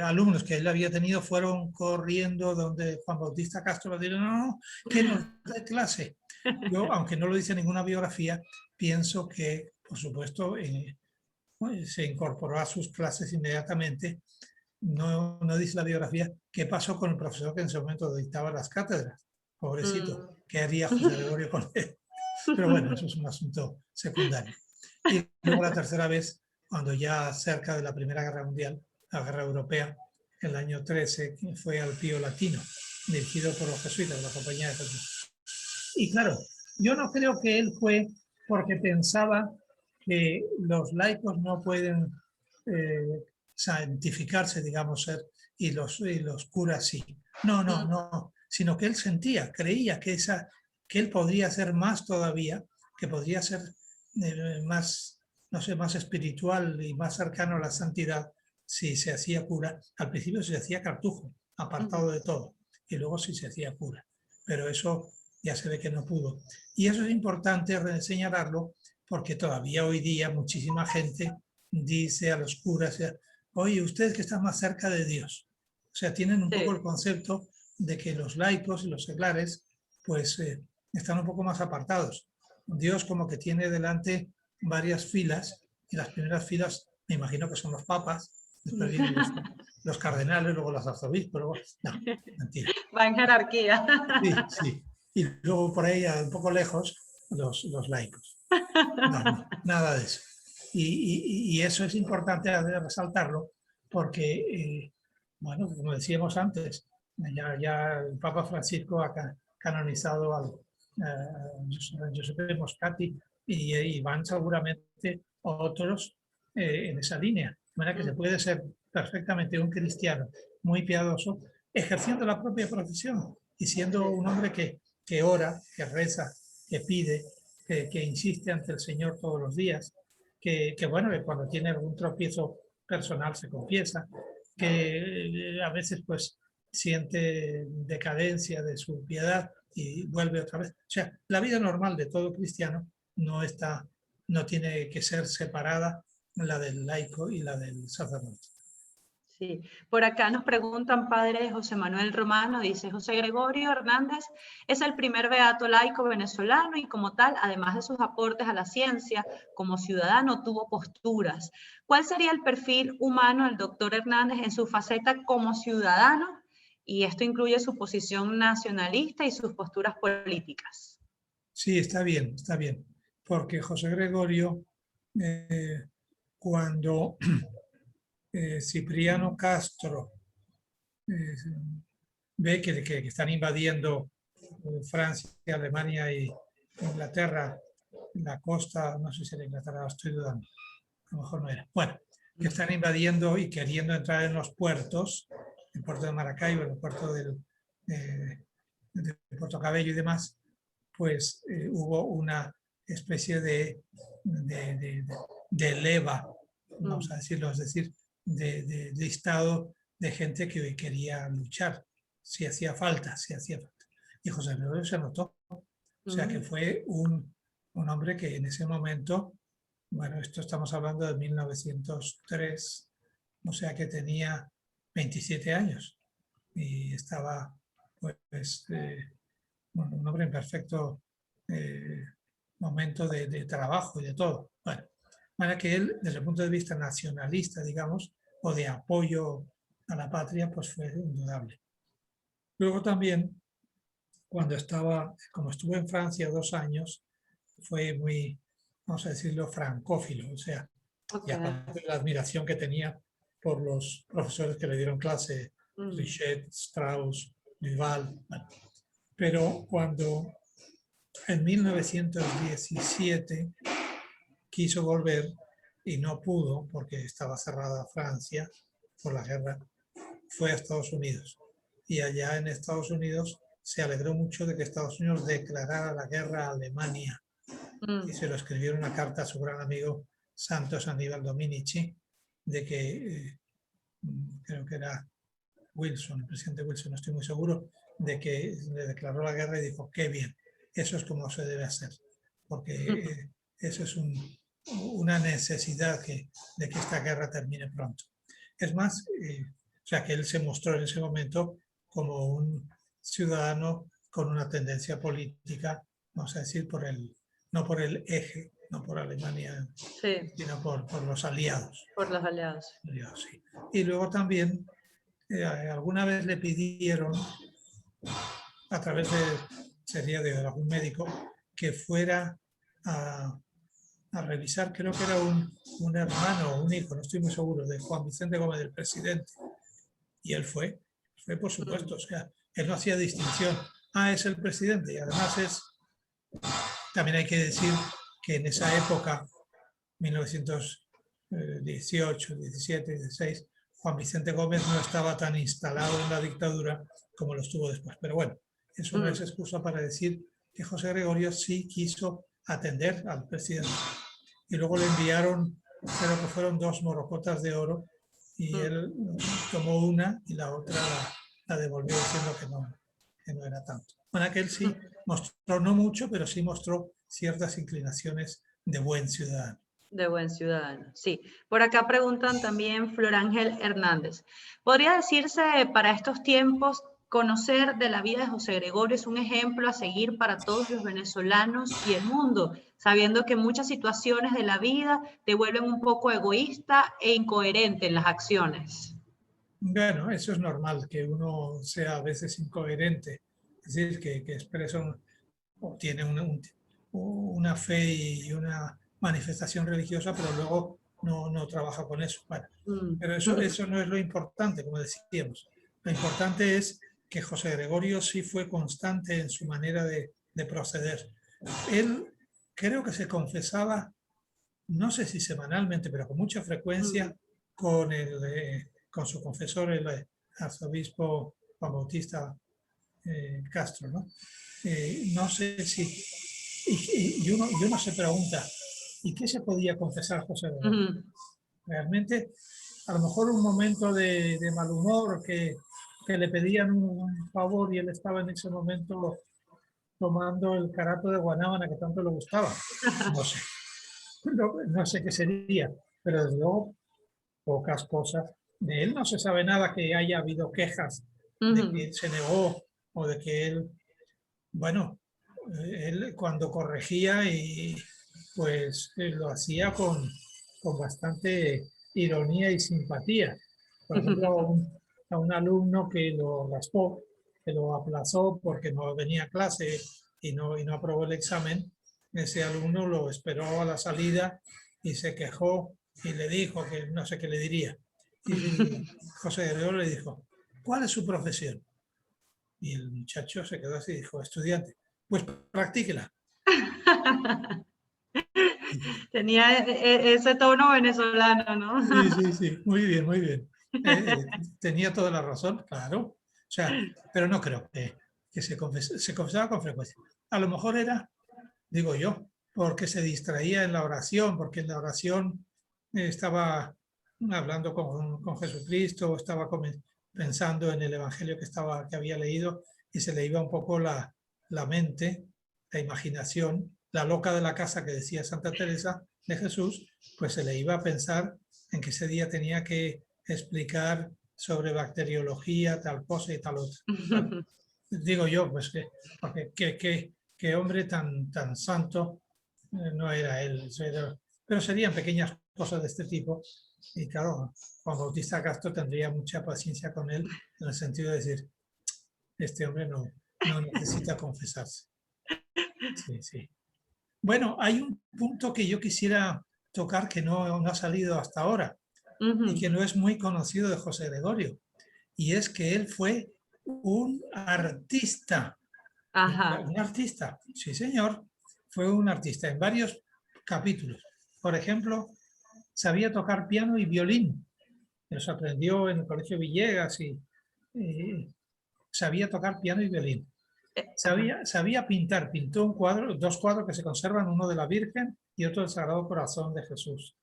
Speaker 3: alumnos que él había tenido fueron corriendo donde Juan Bautista Castro le dijo, no, que nos dé clase. Yo, aunque no lo dice ninguna biografía, pienso que, por supuesto, se incorporó a sus clases inmediatamente. No dice la biografía qué pasó con el profesor que en ese momento dictaba las cátedras. Pobrecito, ¿qué haría José Gregorio con él? Pero bueno, eso es un asunto secundario. Y luego la tercera vez, cuando ya cerca de la Primera Guerra Mundial, la Guerra Europea, el año 13, fue al Pío Latino, dirigido por los jesuitas, la Compañía de Jesús. Y claro, yo no creo que él fue porque pensaba que los laicos no pueden santificarse, digamos, y los curas sí. No, sino que él sentía, creía que él podría hacer más todavía, que podría ser más, no sé, más espiritual y más cercano a la santidad si se hacía cura. Al principio se hacía cartujo, apartado de todo, y luego sí se hacía cura. Pero eso ya se ve que no pudo. Y eso es importante señalarlo porque todavía hoy día muchísima gente dice a los curas, oye, ustedes que están más cerca de Dios. O sea, tienen un poco el concepto de que los laicos y los seglares pues están un poco más apartados. Dios como que tiene delante varias filas y las primeras filas me imagino que son los papas, después vienen los cardenales, luego los arzobispos, luego... No, mentira.
Speaker 2: Va en jerarquía.
Speaker 3: Sí. Y luego por ahí, un poco lejos, los laicos. No, nada de eso. Y eso es importante resaltarlo porque, bueno, como decíamos antes, ya el Papa Francisco ha canonizado a Giuseppe Moscati y van seguramente otros en esa línea. De manera que se puede ser perfectamente un cristiano muy piadoso ejerciendo la propia profesión y siendo un hombre que ora, que reza, que pide, que insiste ante el Señor todos los días, que bueno, que cuando tiene algún tropiezo personal se confiesa, que a veces pues siente decadencia de su piedad y vuelve otra vez. O sea, la vida normal de todo cristiano no tiene que ser separada la del laico y la del sacerdote.
Speaker 2: Sí, por acá nos preguntan, padre José Manuel Romano, dice, José Gregorio Hernández es el primer beato laico venezolano y como tal, además de sus aportes a la ciencia, como ciudadano tuvo posturas. ¿Cuál sería el perfil humano del doctor Hernández en su faceta como ciudadano? Y esto incluye su posición nacionalista y sus posturas políticas.
Speaker 3: Sí, está bien, porque José Gregorio, cuando Cipriano Castro ve que están invadiendo Francia, Alemania y Inglaterra la costa, no sé si era Inglaterra, estoy dudando, a lo mejor no era. Bueno, que están invadiendo y queriendo entrar en los puertos, el puerto de Maracaibo, el puerto de Puerto Cabello y demás, pues hubo una especie de leva, vamos a decirlo, es decir, de listado de gente que quería luchar, si hacía falta, si hacía falta. Y José Gregorio se anotó. O sea que fue un hombre que en ese momento, bueno, esto estamos hablando de 1903, o sea que tenía 27 años y estaba, pues, bueno, un hombre en perfecto momento de trabajo y de todo. Bueno, para que él, desde el punto de vista nacionalista, digamos, o de apoyo a la patria, pues fue indudable. Luego también, cuando estaba, como estuve en Francia 2 años, fue muy, vamos a decirlo, francófilo, o sea, y aparte de la admiración que tenía por los profesores que le dieron clase, Richet, Strauss, Duval, bueno. Pero cuando en 1917 quiso volver y no pudo porque estaba cerrada Francia por la guerra, fue a Estados Unidos. Y allá en Estados Unidos se alegró mucho de que Estados Unidos declarara la guerra a Alemania. Y se lo escribió una carta a su gran amigo Santos Aníbal Dominici, de que creo que era Wilson, el presidente Wilson, no estoy muy seguro, de que le declaró la guerra y dijo, qué bien, eso es como se debe hacer, porque eso es una necesidad de que esta guerra termine pronto. Es más, o sea, que él se mostró en ese momento como un ciudadano con una tendencia política, vamos a decir, no por el eje, no por Alemania, sí, sino por los aliados.
Speaker 2: Por los aliados.
Speaker 3: Sí. Y luego también, alguna vez le pidieron, a través de algún médico, que fuera a revisar, creo que era un hermano o un hijo, no estoy muy seguro, de Juan Vicente Gómez, del presidente. Y él fue por supuesto, o sea, él no hacía distinción. Es el presidente y además también hay que decir que en esa época, 1918, 17, 16, Juan Vicente Gómez no estaba tan instalado en la dictadura como lo estuvo después. Pero bueno, eso no es excusa para decir que José Gregorio sí quiso atender al presidente. Y luego le enviaron, creo que fueron 2 morocotas de oro, y él tomó una y la otra la devolvió diciendo que no era tanto. Bueno, que él sí mostró, no mucho, pero sí mostró ciertas inclinaciones de buen ciudadano.
Speaker 2: De buen ciudadano, sí. Por acá preguntan también Flor Ángel Hernández. ¿Podría decirse para estos tiempos, conocer de la vida de José Gregorio es un ejemplo a seguir para todos los venezolanos y el mundo, sabiendo que muchas situaciones de la vida te vuelven un poco egoísta e incoherente en las acciones?
Speaker 3: Bueno, eso es normal, que uno sea a veces incoherente, es decir, que expresa o tiene una fe y una manifestación religiosa, pero luego no trabaja con eso. Bueno, pero eso no es lo importante, como decíamos. Lo importante es que José Gregorio sí fue constante en su manera de proceder. Él creo que se confesaba, no sé si semanalmente, pero con mucha frecuencia con su confesor, el arzobispo Juan Bautista Castro, ¿no? No sé si... Y uno se pregunta, ¿y qué se podía confesar José Gregorio? Realmente, a lo mejor un momento de mal humor, que le pedían un favor y él estaba en ese momento tomando el carato de guanábana que tanto le gustaba. No sé. No sé qué sería, pero desde luego pocas cosas. De él no se sabe nada que haya habido quejas de que él se negó o de que él, bueno, él cuando corregía y pues lo hacía con bastante ironía y simpatía. Por ejemplo, a un alumno que lo raspó, que lo aplazó porque no venía a clase y no aprobó el examen, ese alumno lo esperó a la salida y se quejó y le dijo que no sé qué le diría. Y José Gregorio le dijo, ¿cuál es su profesión? Y el muchacho se quedó así y dijo, estudiante. Pues practíquela.
Speaker 2: Tenía ese tono venezolano, ¿no?
Speaker 3: Sí, muy bien, muy bien. Tenía toda la razón, claro. O sea, pero no creo que se confesaba con frecuencia. A lo mejor era, digo yo, porque se distraía en la oración, porque en la oración estaba hablando con Jesucristo, estaba pensando en el evangelio que había leído y se le iba un poco la mente, la imaginación, la loca de la casa que decía Santa Teresa de Jesús, pues se le iba a pensar en que ese día tenía que explicar sobre bacteriología, tal cosa y tal otra. Bueno, digo yo, pues porque qué hombre tan santo no era él, pero serían pequeñas cosas de este tipo. Y claro, Juan Bautista Castro tendría mucha paciencia con él en el sentido de decir, este hombre no necesita confesarse. Sí, sí. Bueno, hay un punto que yo quisiera tocar que no ha salido hasta ahora y que no es muy conocido de José Gregorio, y es que él fue un artista.
Speaker 2: Ajá.
Speaker 3: Un artista, sí señor, fue un artista en varios capítulos. Por ejemplo, sabía tocar piano y violín. Los aprendió en el Colegio Villegas y sabía tocar piano y violín. Sabía pintar, pintó dos cuadros que se conservan, uno de la Virgen y otro del Sagrado Corazón de Jesús.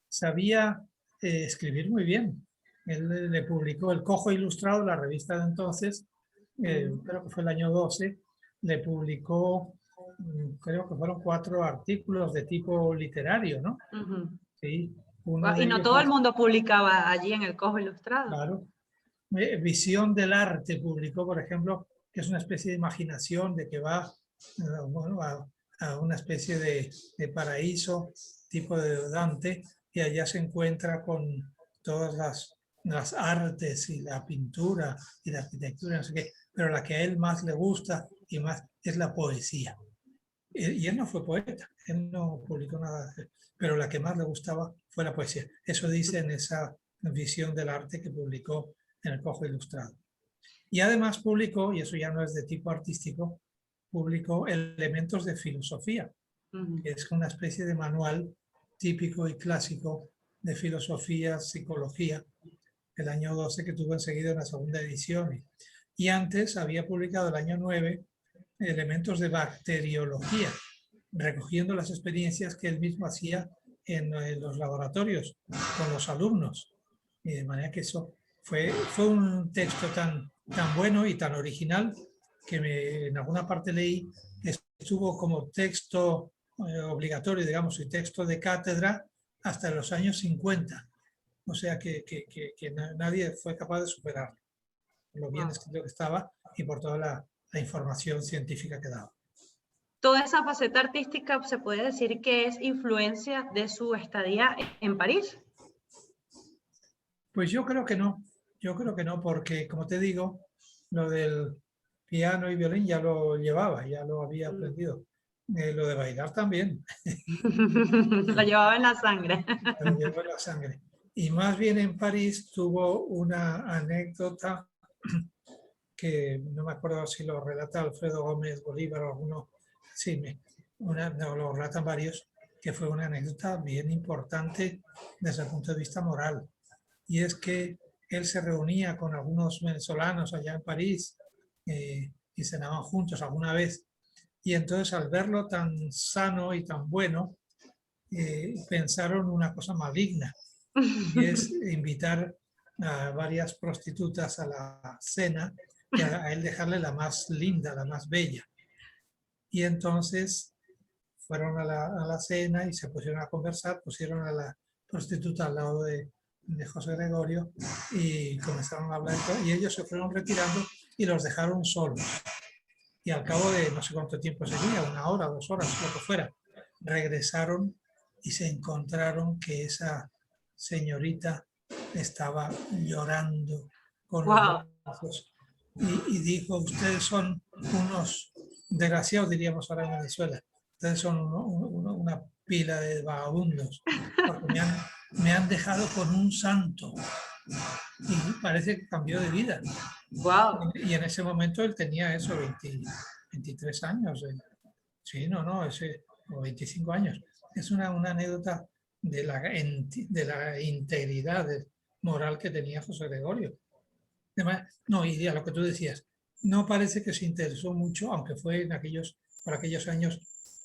Speaker 3: Sabía escribir muy bien. Él le publicó El Cojo Ilustrado, la revista de entonces, creo que fue el año 12, le publicó, creo que fueron 4 artículos de tipo literario, ¿no? Sí, uno de
Speaker 2: Y no
Speaker 3: ellos
Speaker 2: todo el
Speaker 3: es,
Speaker 2: mundo publicaba allí en el Cojo Ilustrado.
Speaker 3: claro, Visión del Arte publicó, por ejemplo, que es una especie de imaginación de que va bueno, a una especie de paraíso tipo de Dante y allá se encuentra con todas las artes y la pintura y la arquitectura, no sé qué, pero la que a él más le gusta y más es la poesía. Y él no fue poeta, él no publicó nada, pero la que más le gustaba fue la poesía. Eso dice en esa Visión del Arte que publicó en el Cojo Ilustrado. Y además publicó, y eso ya no es de tipo artístico, publicó Elementos de Filosofía, que es una especie de manual típico y clásico de filosofía, psicología, el año 12 que tuvo enseguida una segunda edición. Y antes había publicado el año 9 Elementos de Bacteriología, recogiendo las experiencias que él mismo hacía en los laboratorios con los alumnos. Y de manera que eso fue un texto tan bueno y tan original que en alguna parte leí que estuvo como texto obligatorio, digamos, y texto de cátedra hasta los años 50. O sea que nadie fue capaz de superarlo, lo bien escrito que estaba y por toda la información científica que daba.
Speaker 2: Toda esa faceta artística se puede decir que es influencia de su estadía en París.
Speaker 3: Pues yo creo que no, porque como te digo, lo del piano y violín ya lo llevaba, ya lo había aprendido. Lo de bailar también.
Speaker 2: Lo llevaba en la sangre.
Speaker 3: Lo llevó en la sangre. Y más bien en París tuvo una anécdota que no me acuerdo si lo relata Alfredo Gómez Bolívar o alguno, sí, lo relatan varios, que fue una anécdota bien importante desde el punto de vista moral. Y es que él se reunía con algunos venezolanos allá en París y cenaban juntos alguna vez. Y entonces al verlo tan sano y tan bueno, pensaron una cosa maligna, y es invitar a varias prostitutas a la cena y a él dejarle la más linda, la más bella. Y entonces fueron a la cena y se pusieron a conversar, pusieron a la prostituta al lado de José Gregorio y comenzaron a hablar y ellos se fueron retirando y los dejaron solos. Y al cabo de no sé cuánto tiempo sería, 1 hora, 2 horas, lo que fuera, regresaron y se encontraron que esa señorita estaba llorando con los brazos y dijo, ustedes son unos desgraciados, diríamos ahora en Venezuela, ustedes son una pila de vagabundos, porque me han dejado con un santo. Y parece que cambió de vida.
Speaker 2: Wow.
Speaker 3: Y en ese momento él tenía eso, 23 años. Sí, ese o 25 años. Es una anécdota de la integridad moral que tenía José Gregorio. Además, no, y a lo que tú decías, no parece que se interesó mucho, aunque fue por aquellos años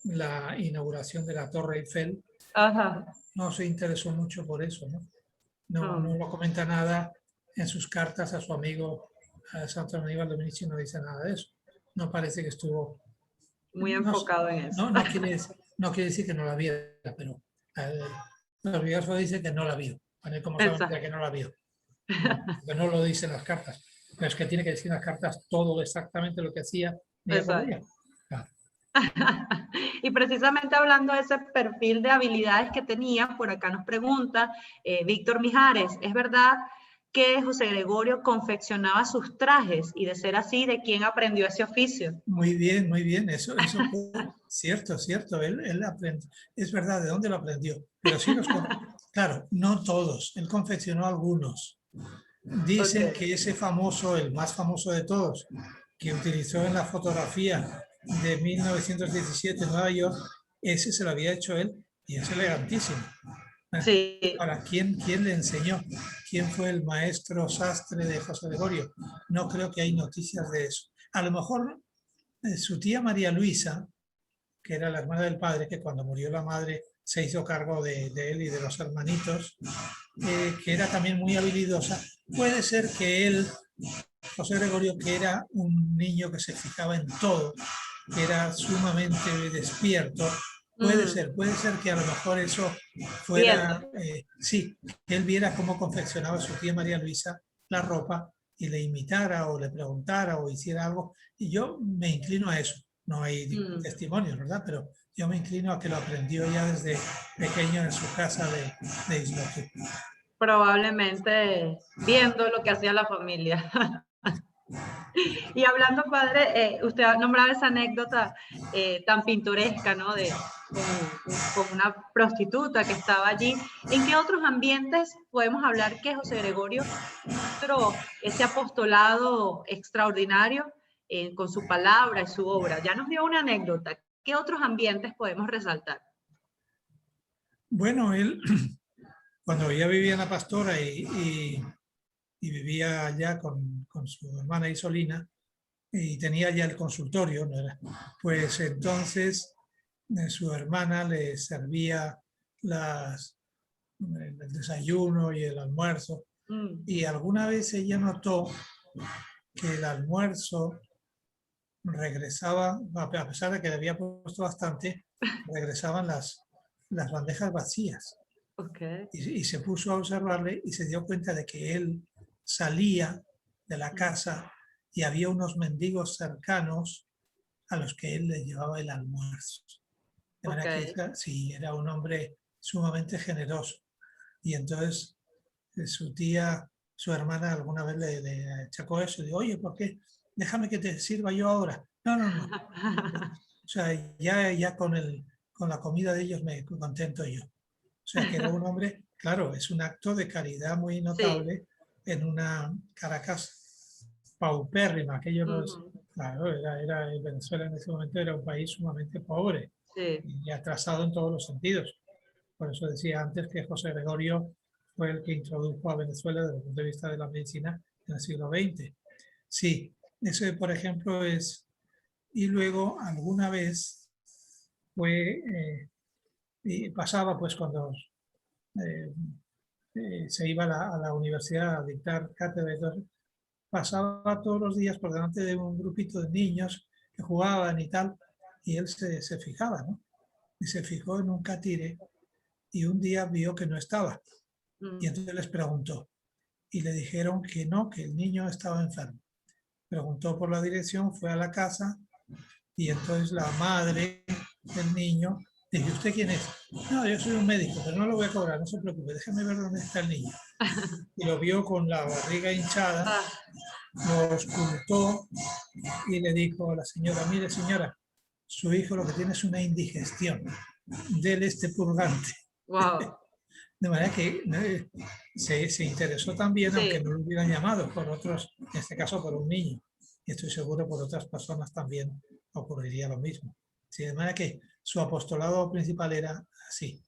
Speaker 3: la inauguración de la Torre Eiffel.
Speaker 2: Ajá.
Speaker 3: No se interesó mucho por eso, ¿no? No
Speaker 2: Mm.
Speaker 3: lo comenta nada en sus cartas a su amigo a Santo Aníbal Dominici, no dice nada de eso. No parece que estuvo
Speaker 2: Muy enfocado en eso.
Speaker 3: no quiere decir que no la viera, pero los biógrafos dicen que no la vio. ¿Cómo saben que no la vio? Que no lo dicen las cartas. Pero es que tiene que decir en las cartas todo exactamente lo que hacía día por día. Claro.
Speaker 2: Y precisamente hablando de ese perfil de habilidades que tenía, por acá nos pregunta Víctor Mijares, ¿es verdad que José Gregorio confeccionaba sus trajes? Y de ser así, ¿de quién aprendió ese oficio?
Speaker 3: Muy bien. Eso cierto. Él aprendió. Es verdad, ¿de dónde lo aprendió? Pero sí claro, no todos. Él confeccionó algunos. Dicen que ese famoso, el más famoso de todos, que utilizó en la fotografía de 1917 en Nueva York, ese se lo había hecho él y es elegantísimo.
Speaker 2: Sí.
Speaker 3: Ahora, ¿quién le enseñó? ¿Quién fue el maestro sastre de José Gregorio? No creo que hay noticias de eso. A lo mejor su tía María Luisa, que era la hermana del padre, que cuando murió la madre se hizo cargo de él y de los hermanitos, que era también muy habilidosa. Puede ser que él, José Gregorio, que era un niño que se fijaba en todo, que era sumamente despierto, puede ser que a lo mejor eso fuera, sí, que él viera cómo confeccionaba su tía María Luisa la ropa y le imitara o le preguntara o hiciera algo. Y yo me inclino a eso. No hay testimonios, ¿verdad? Pero yo me inclino a que lo aprendió ya desde pequeño en su casa de Islotú.
Speaker 2: Probablemente viendo lo que hacía la familia. Y hablando, padre, usted ha nombrado esa anécdota tan pintoresca, ¿no? Con una prostituta que estaba allí. ¿En qué otros ambientes podemos hablar que José Gregorio mostró ese apostolado extraordinario con su palabra y su obra? Ya nos dio una anécdota. ¿Qué otros ambientes podemos resaltar?
Speaker 3: Bueno, él, cuando ya vivía en La Pastora y vivía allá con su hermana Isolina, y tenía ya el consultorio, ¿no era? Pues entonces su hermana le servía el desayuno y el almuerzo, y alguna vez ella notó que el almuerzo regresaba, a pesar de que le había puesto bastante, regresaban las bandejas vacías.
Speaker 2: Okay.
Speaker 3: Y se puso a observarle y se dio cuenta de que él salía de la casa y había unos mendigos cercanos a los que él le llevaba el almuerzo. De manera que sí, era un hombre sumamente generoso. Y entonces su hermana alguna vez le achacó eso y dijo, oye, ¿por qué? Déjame que te sirva yo ahora. No. O sea, ya con la comida de ellos me contento yo. O sea, que era un hombre, claro, es un acto de caridad muy notable en una Caracas paupérrima. Aquello no es, claro, Venezuela en ese momento era un país sumamente pobre y atrasado en todos los sentidos. Por eso decía antes que José Gregorio fue el que introdujo a Venezuela desde el punto de vista de la medicina en el siglo XX. Sí, eso por ejemplo es... Y luego alguna vez y pasaba pues cuando se iba a la universidad a dictar cátedra, pasaba todos los días por delante de un grupito de niños que jugaban y tal, y él se fijaba, ¿no? Y se fijó en un catire y un día vio que no estaba. Y entonces les preguntó y le dijeron que no, que el niño estaba enfermo. Preguntó por la dirección, fue a la casa y entonces la madre del niño dijo, ¿usted quién es? No, yo soy un médico, pero no lo voy a cobrar, no se preocupe, déjeme ver dónde está el niño. Y lo vio con la barriga hinchada, lo ocultó y le dijo a la señora, mire señora, su hijo lo que tiene es una indigestión, déle este purgante.
Speaker 2: Wow.
Speaker 3: De manera que se interesó también, aunque no lo hubieran llamado por otros, en este caso por un niño. Y estoy seguro por otras personas también ocurriría lo mismo. Sí, de manera que su apostolado principal era así.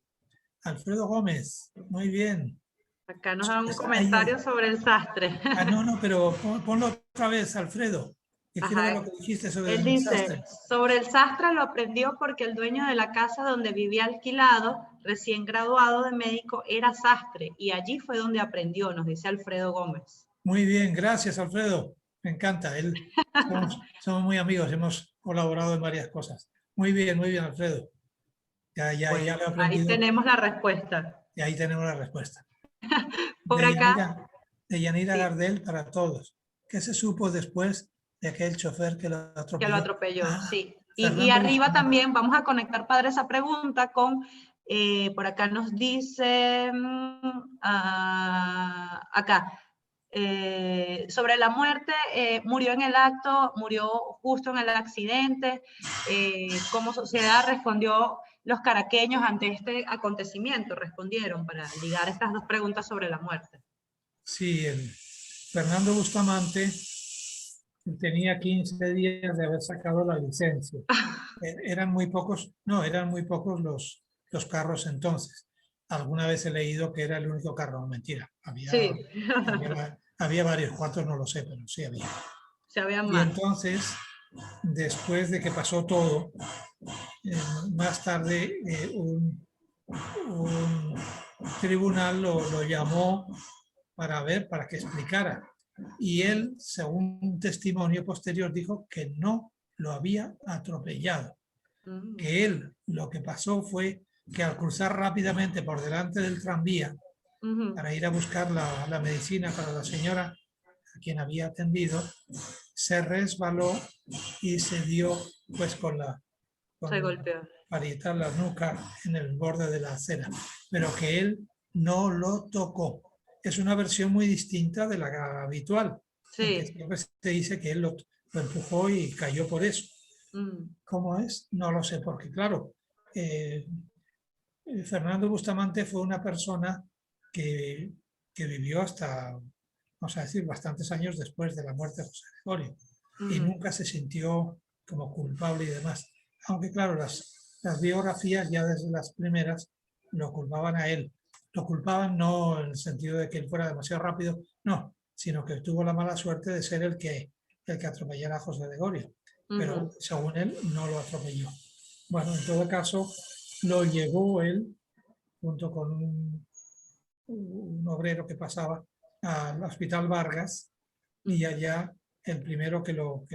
Speaker 3: Alfredo Gómez, muy bien.
Speaker 2: Acá nos dan un
Speaker 3: Ahí-
Speaker 2: comentario sobre el sastre.
Speaker 3: no, pero ponlo otra vez, Alfredo. Que quiero ver
Speaker 2: Ajá.
Speaker 3: lo que dijiste sobre
Speaker 2: Él
Speaker 3: el
Speaker 2: dice,
Speaker 3: sastre.
Speaker 2: sobre el sastre lo aprendió porque el dueño de la casa donde vivía alquilado, recién graduado de médico, era sastre y allí fue donde aprendió, nos dice Alfredo Gómez.
Speaker 3: Muy bien, gracias, Alfredo. Me encanta. Somos muy amigos, hemos colaborado en varias cosas. Muy bien, Alfredo. Ya lo he
Speaker 2: Bueno, ahí
Speaker 3: aprendido
Speaker 2: tenemos la respuesta.
Speaker 3: y ahí tenemos la respuesta.
Speaker 2: Por acá,
Speaker 3: De Yanira
Speaker 2: sí,
Speaker 3: Gardel para todos. ¿Qué se supo después de aquel chofer que lo
Speaker 2: que lo
Speaker 3: atropelló?
Speaker 2: atropelló, sí. Y
Speaker 3: Fernando
Speaker 2: arriba
Speaker 3: Bustamante.
Speaker 2: también vamos a conectar, padre, esa pregunta con, por acá nos dice, acá, sobre la muerte, murió en el acto, murió justo en el accidente, ¿cómo sociedad respondió los caraqueños ante este acontecimiento? Respondieron para ligar estas dos preguntas sobre la muerte.
Speaker 3: Sí, Fernando Bustamante tenía 15 días de haber sacado la licencia. Eran muy pocos los carros entonces. Alguna vez he leído que era el único carro, no, mentira.
Speaker 2: Sí,
Speaker 3: Había varios, cuantos no lo sé, pero sí había.
Speaker 2: se habían
Speaker 3: Y
Speaker 2: más.
Speaker 3: entonces, después de que pasó todo, más tarde un tribunal lo llamó para que explicara. Y él, según un testimonio posterior, dijo que no lo había atropellado. Que él, lo que pasó fue que al cruzar rápidamente por delante del tranvía para ir a buscar la medicina para la señora a quien había atendido, se resbaló y se dio pues
Speaker 2: Se golpeó.
Speaker 3: parietal la nuca en el borde de la acera, pero que él no lo tocó. Es una versión muy distinta de la habitual,
Speaker 2: Sí.
Speaker 3: en que siempre se dice que él lo empujó y cayó por eso. ¿Cómo es? No lo sé, porque claro, Fernando Bustamante fue una persona que vivió hasta, vamos a decir, bastantes años después de la muerte de José Gregorio, y nunca se sintió como culpable y demás. Aunque claro, las biografías ya desde las primeras lo culpaban a él. Lo culpaban no en el sentido de que él fuera demasiado rápido, no, sino que tuvo la mala suerte de ser el que atropellara a José Gregorio. Pero según él, no lo atropelló. Bueno, en todo caso, lo llevó él junto con un obrero que pasaba al Hospital Vargas, y allá el primero que lo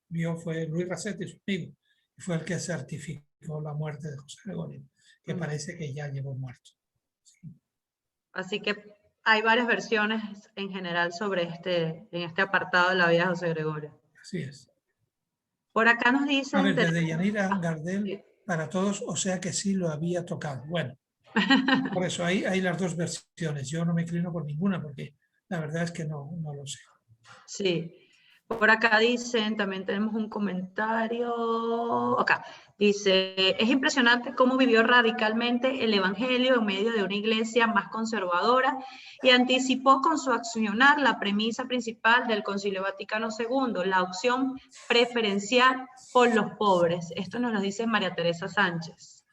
Speaker 3: vio fue Luis Racetti, su amigo, y fue el que certificó la muerte de José Gregorio, que parece que ya llegó muerto. Sí.
Speaker 2: Así que hay varias versiones en general sobre en este apartado de la vida de José Gregorio.
Speaker 3: Así es.
Speaker 2: Por acá nos dicen...
Speaker 3: A ver, desde Yanira Gardel, para todos, o sea que sí lo había tocado. Bueno, por eso hay las dos versiones. Yo no me inclino por ninguna porque la verdad es que no lo sé.
Speaker 2: Sí. Por acá dicen, también tenemos un comentario. Acá dice, es impresionante cómo vivió radicalmente el evangelio en medio de una iglesia más conservadora y anticipó con su accionar la premisa principal del Concilio Vaticano II, la opción preferencial por los pobres. Esto nos lo dice María Teresa Sánchez.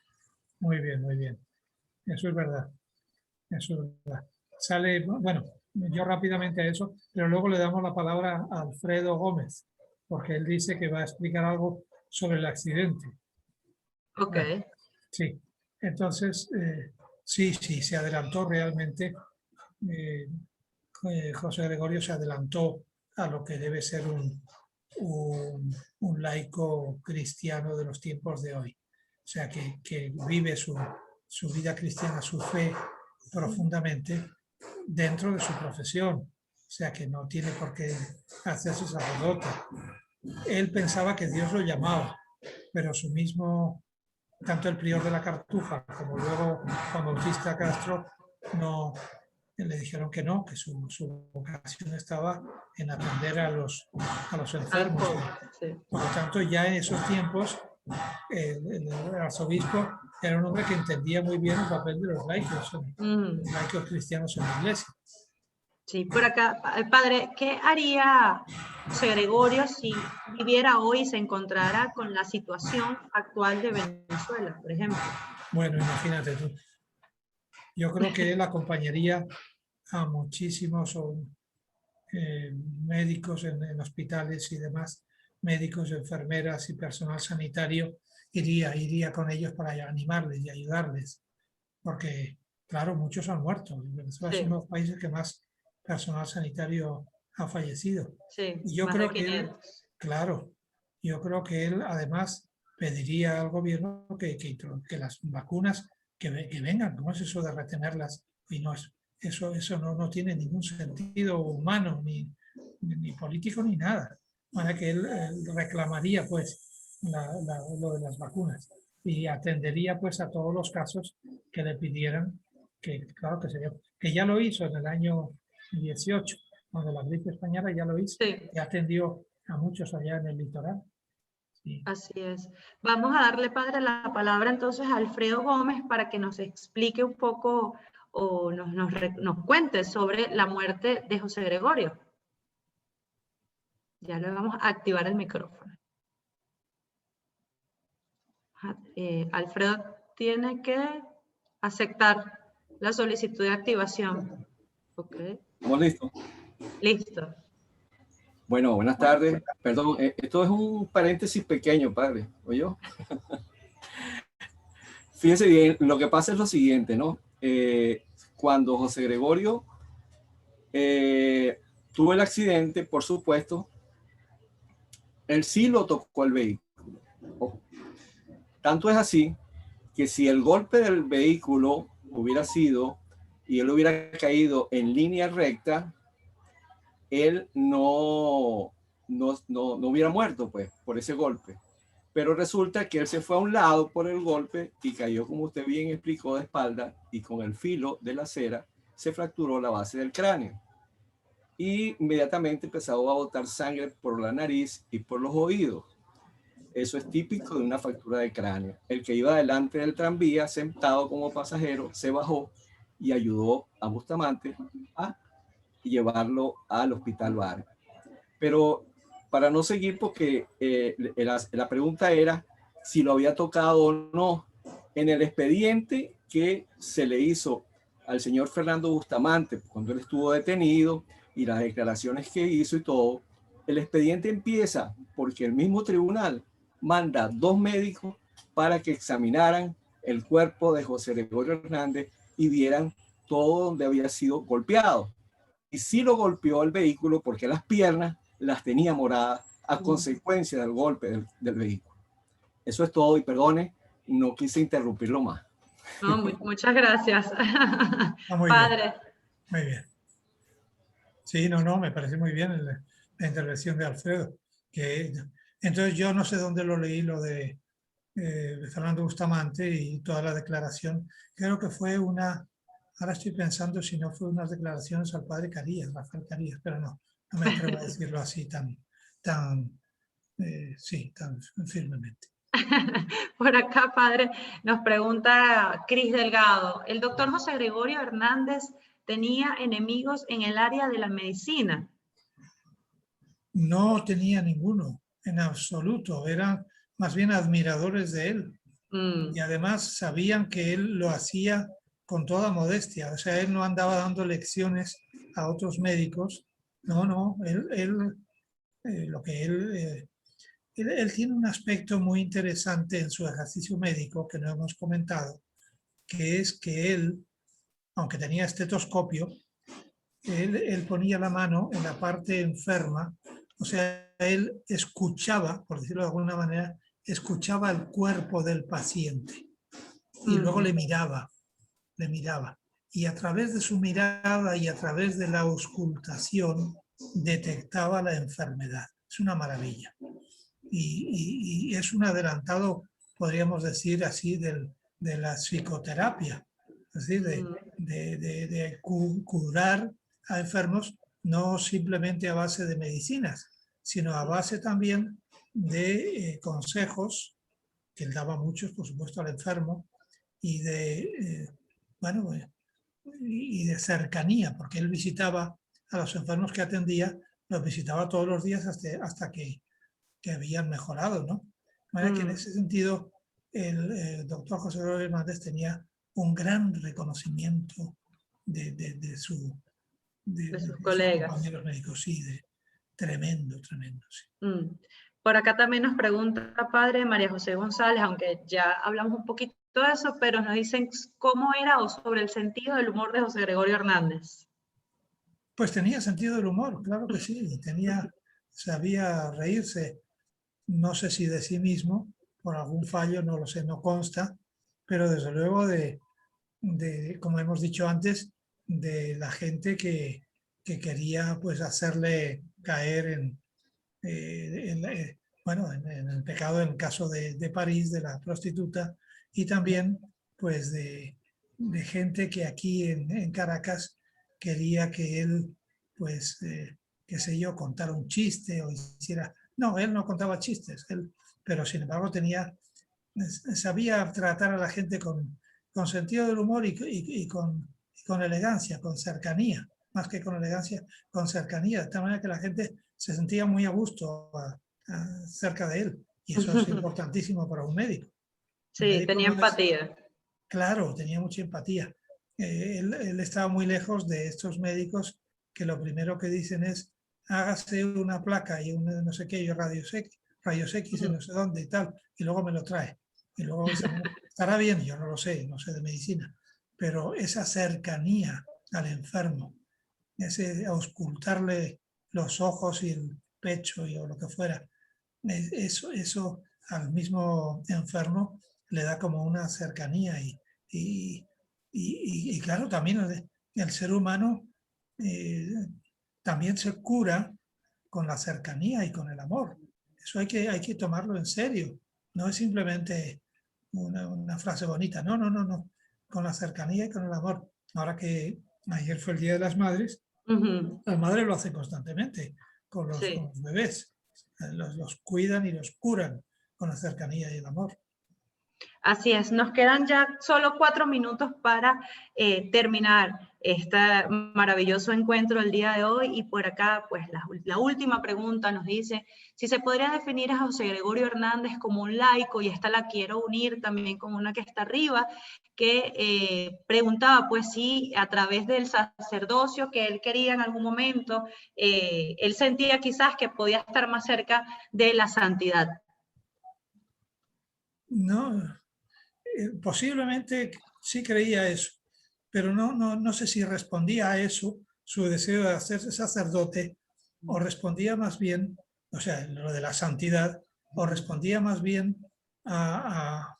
Speaker 3: Muy bien, muy bien. Eso es verdad. Eso es verdad. Sale, bueno, yo rápidamente a eso, pero luego le damos la palabra a Alfredo Gómez, porque él dice que va a explicar algo sobre el accidente.
Speaker 2: Ok.
Speaker 3: Bueno, sí, entonces, sí, se adelantó realmente. José Gregorio se adelantó a lo que debe ser un laico cristiano de los tiempos de hoy. O sea, que vive su vida cristiana, su fe profundamente dentro de su profesión. O sea, que no tiene por qué hacerse sacerdote. Él pensaba que Dios lo llamaba, pero su mismo, tanto el prior de la Cartuja como luego Juan Bautista Castro, no le dijeron que no, que su vocación estaba en atender a los enfermos.
Speaker 2: Sí.
Speaker 3: Por lo tanto, ya en esos tiempos, el arzobispo era un hombre que entendía muy bien el papel de los laicos cristianos en la iglesia.
Speaker 2: Sí, por acá, padre, ¿qué haría José Gregorio si viviera hoy y se encontrara con la situación actual de Venezuela, por ejemplo?
Speaker 3: Bueno, imagínate tú. Yo creo que él acompañaría a muchísimos médicos en hospitales y demás, médicos, enfermeras y personal sanitario, iría con ellos para animarles y ayudarles, porque, claro, muchos han muerto. Venezuela es
Speaker 2: Sí,
Speaker 3: uno de los países que más personal sanitario ha fallecido.
Speaker 2: sí,
Speaker 3: Y yo
Speaker 2: más de
Speaker 3: creo que él,
Speaker 2: 500.
Speaker 3: claro, yo creo que él además pediría al gobierno que las vacunas que vengan. ¿Cómo es eso de retenerlas? Y no es, eso no tiene ningún sentido humano, ni político, ni nada. Para que él reclamaría pues lo de las vacunas y atendería pues a todos los casos que le pidieran, que claro que sería, que ya lo hizo en el año 18, cuando la gripe española ya lo hizo,
Speaker 2: Sí,
Speaker 3: y atendió a muchos allá en el litoral. Sí.
Speaker 2: así es. Vamos a darle, padre, la palabra entonces a Alfredo Gómez para que nos explique un poco o nos cuente sobre la muerte de José Gregorio. Ya le vamos a activar el micrófono. Alfredo tiene que aceptar la solicitud de activación. Ok,
Speaker 4: ¿Estamos listos?
Speaker 2: listo.
Speaker 4: Bueno, buenas tardes. Perdón, esto es un paréntesis pequeño, padre. ¿Oyó? Fíjense bien, lo que pasa es lo siguiente, ¿no? Cuando José Gregorio tuvo el accidente, por supuesto, él sí lo tocó el vehículo. Tanto es así que si el golpe del vehículo hubiera sido y él hubiera caído en línea recta, él no hubiera muerto, pues, por ese golpe. Pero resulta que él se fue a un lado por el golpe y cayó, como usted bien explicó, de espalda, y con el filo de la acera se fracturó la base del cráneo. Y inmediatamente empezó a botar sangre por la nariz y por los oídos. Eso es típico de una fractura de cráneo. El que iba delante del tranvía, sentado como pasajero, se bajó y ayudó a Bustamante a llevarlo al hospital Vargas. Pero para no seguir, porque la pregunta era si lo había tocado o no. En el expediente que se le hizo al señor Fernando Bustamante cuando él estuvo detenido y las declaraciones que hizo y todo, el expediente empieza porque el mismo tribunal manda 2 médicos para que examinaran el cuerpo de José Gregorio Hernández y vieran todo donde había sido golpeado. Y sí lo golpeó el vehículo porque las piernas las tenía moradas a consecuencia del golpe del vehículo. Eso es todo y perdone, no quise interrumpirlo más.
Speaker 2: No, muchas gracias.
Speaker 3: Muy
Speaker 2: Padre.
Speaker 3: bien, muy bien. Sí, no, me parece muy bien la intervención de Alfredo. Entonces yo no sé dónde lo leí, lo de Fernando Bustamante y toda la declaración. Creo que fue ahora estoy pensando si no fue unas declaraciones al padre Carías, Rafael Carías, pero no me atrevo a decirlo así tan firmemente.
Speaker 2: Por acá, padre, nos pregunta Cris Delgado. ¿El doctor José Gregorio Hernández tenía enemigos en el área de la medicina?
Speaker 3: No tenía ninguno, en absoluto. Eran más bien admiradores de él. Y además sabían que él lo hacía con toda modestia. O sea, él no andaba dando lecciones a otros médicos. No, él tiene un aspecto muy interesante en su ejercicio médico que no hemos comentado, que es que él, aunque tenía estetoscopio, él ponía la mano en la parte enferma, o sea, él escuchaba, por decirlo de alguna manera, escuchaba el cuerpo del paciente y luego le miraba. Y a través de su mirada y a través de la auscultación detectaba la enfermedad. Es una maravilla. Y es un adelantado, podríamos decir así, de la psicoterapia. Es decir, de curar a enfermos no simplemente a base de medicinas, sino a base también de consejos, que él daba muchos, por supuesto, al enfermo, y de cercanía, porque él visitaba a los enfermos que atendía, los visitaba todos los días hasta que habían mejorado, ¿no? De manera que en ese sentido el doctor José Gregorio Hernández tenía un gran reconocimiento de sus
Speaker 2: colegas.
Speaker 3: compañeros médicos, sí, tremendo, sí.
Speaker 2: Por acá también nos pregunta, padre, María José González, aunque ya hablamos un poquito de eso, pero nos dicen cómo era o sobre el sentido del humor de José Gregorio Hernández.
Speaker 3: Pues tenía sentido del humor, claro que sí, sabía reírse, no sé si de sí mismo, por algún fallo, no lo sé, no consta, pero desde luego como hemos dicho antes, de la gente que quería pues hacerle caer en el pecado, en el caso de París, de la prostituta, y también pues de gente que aquí en Caracas quería que él, pues, qué sé yo, contara un chiste o hiciera... No, él no contaba chistes, pero sin embargo sabía tratar a la gente con sentido del humor y con elegancia, con cercanía, más que con elegancia, con cercanía, de tal manera que la gente se sentía muy a gusto cerca de él. Y eso es importantísimo para un médico.
Speaker 2: Sí, tenía empatía.
Speaker 3: Claro, tenía mucha empatía. Él estaba muy lejos de estos médicos que lo primero que dicen es hágase una placa y un no sé qué, y rayos X en no sé dónde y tal, y luego me lo trae. Y luego dice, estará bien, yo no lo sé, no sé de medicina, pero esa cercanía al enfermo, ese auscultarle los ojos y el pecho o lo que fuera, eso al mismo enfermo le da como una cercanía y claro, también el ser humano también se cura con la cercanía y con el amor. Eso hay que tomarlo en serio. No es simplemente una frase bonita. No, no, no, no. Con la cercanía y con el amor. Ahora que ayer fue el Día de las Madres, las madres lo hacen constantemente con los bebés. Los cuidan y los curan con la cercanía y el amor.
Speaker 2: Así es, nos quedan ya solo 4 minutos para terminar este maravilloso encuentro del día de hoy, y por acá pues la última pregunta nos dice si se podría definir a José Gregorio Hernández como un laico, y esta la quiero unir también con una que está arriba, que preguntaba pues si a través del sacerdocio que él quería en algún momento, él sentía quizás que podía estar más cerca de la santidad.
Speaker 3: No, posiblemente sí creía eso, pero no sé si respondía a eso, su deseo de hacerse sacerdote, o respondía más bien, o sea, lo de la santidad, o respondía más bien a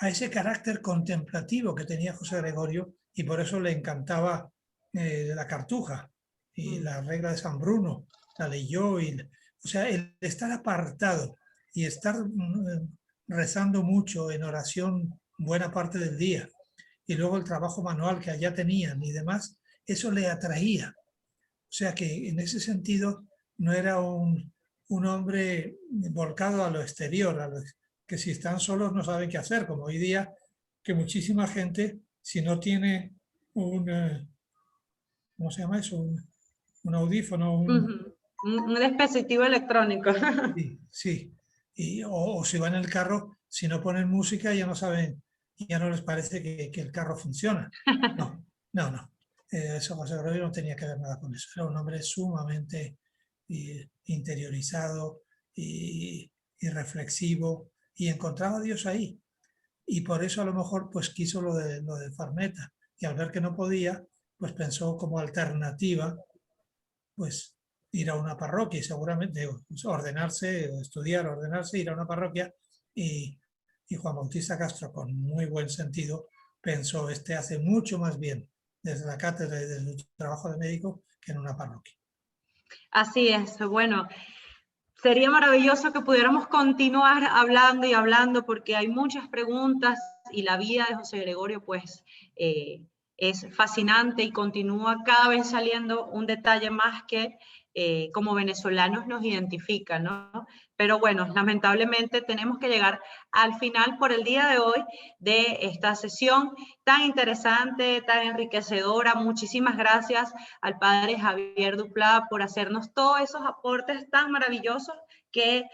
Speaker 3: ese carácter contemplativo que tenía José Gregorio, y por eso le encantaba la Cartuja y la regla de San Bruno, la leyó, o sea, el estar apartado y estar rezando mucho en oración buena parte del día, y luego el trabajo manual que allá tenían y demás, eso le atraía. O sea que en ese sentido no era un hombre volcado a lo exterior, que si están solos no saben qué hacer, como hoy día, que muchísima gente, si no tiene ¿cómo se llama eso? Un audífono,
Speaker 2: un dispositivo electrónico.
Speaker 3: Sí, sí. O si van en el carro, si no ponen música ya no saben, ya no les parece que el carro funciona. No, no, no. Eso José Gregorio no tenía que ver nada con eso. Era un hombre sumamente interiorizado y reflexivo, y encontraba a Dios ahí. Y por eso a lo mejor pues quiso lo de Farneta. Y al ver que no podía, pues pensó como alternativa, pues ir a una parroquia y seguramente ordenarse, estudiar, ordenarse, ir a una parroquia, y Juan Bautista Castro, con muy buen sentido, pensó, hace mucho más bien desde la cátedra y desde el trabajo de médico que en una parroquia.
Speaker 2: Así es, bueno, sería maravilloso que pudiéramos continuar hablando y hablando, porque hay muchas preguntas y la vida de José Gregorio pues es fascinante y continúa cada vez saliendo un detalle más que como venezolanos nos identifica, ¿no? Pero bueno, lamentablemente tenemos que llegar al final por el día de hoy de esta sesión tan interesante, tan enriquecedora. Muchísimas gracias al padre Javier Duplá por hacernos todos esos aportes tan maravillosos que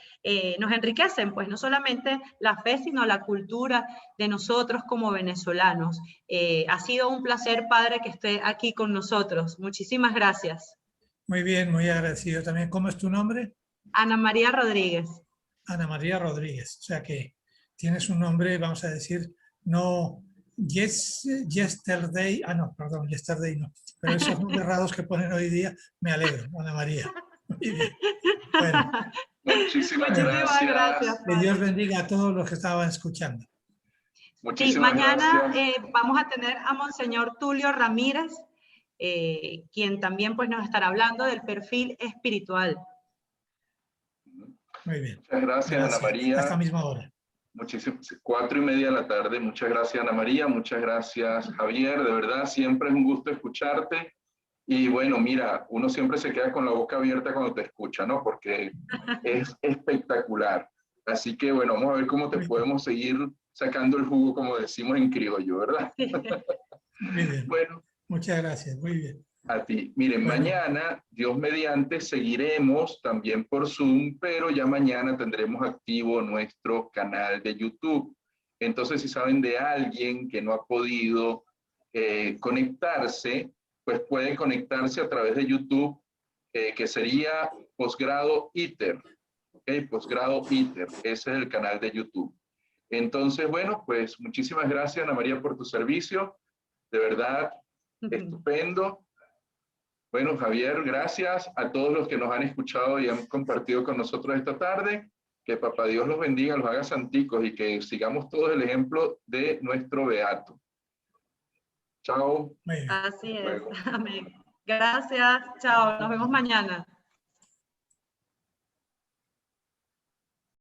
Speaker 2: nos enriquecen, pues no solamente la fe, sino la cultura de nosotros como venezolanos. Ha sido un placer, padre, que esté aquí con nosotros. Muchísimas gracias.
Speaker 3: Muy bien, muy agradecido también. ¿Cómo es tu nombre?
Speaker 2: Ana María Rodríguez.
Speaker 3: Ana María Rodríguez. O sea que tienes un nombre, vamos a decir, no yesterday, no, perdón, yesterday no, pero esos nombres raros que ponen hoy día, me alegro, Ana María. Muy bien. Bueno,
Speaker 5: muchísimas gracias.
Speaker 3: Que Dios bendiga a todos los que estaban escuchando.
Speaker 5: Muchísimas
Speaker 2: sí, mañana
Speaker 5: gracias.
Speaker 2: Vamos a tener a Monseñor Tulio Ramírez, quien también pues, nos estará hablando del perfil espiritual.
Speaker 3: Muy bien.
Speaker 5: Muchas gracias, Ana María.
Speaker 3: Hasta la misma hora.
Speaker 5: Muchísimas, 4:30 de la tarde. Muchas gracias, Ana María. Muchas gracias, Javier. De verdad, siempre es un gusto escucharte. Y bueno, mira, uno siempre se queda con la boca abierta cuando te escucha, ¿no? Porque es espectacular. Así que bueno, vamos a ver cómo te podemos seguir sacando el jugo, como decimos en criollo, ¿verdad?
Speaker 3: Muy bien.
Speaker 5: Bueno.
Speaker 3: Muchas gracias, muy bien.
Speaker 5: A ti. Miren,
Speaker 3: bueno,
Speaker 5: mañana, Dios mediante, seguiremos también por Zoom, pero ya mañana tendremos activo nuestro canal de YouTube. Entonces, si saben de alguien que no ha podido conectarse, pues pueden conectarse a través de YouTube, que sería Posgrado ITER. ¿Okay? Posgrado ITER, ese es el canal de YouTube. Entonces, bueno, pues muchísimas gracias, Ana María, por tu servicio. De verdad, estupendo. Bueno, Javier, gracias a todos los que nos han escuchado y han compartido con nosotros esta tarde. Que Papá Dios los bendiga, los haga santicos y que sigamos todos el ejemplo de nuestro beato. Chao.
Speaker 2: Así es. Amén. Gracias. Chao. Nos vemos mañana.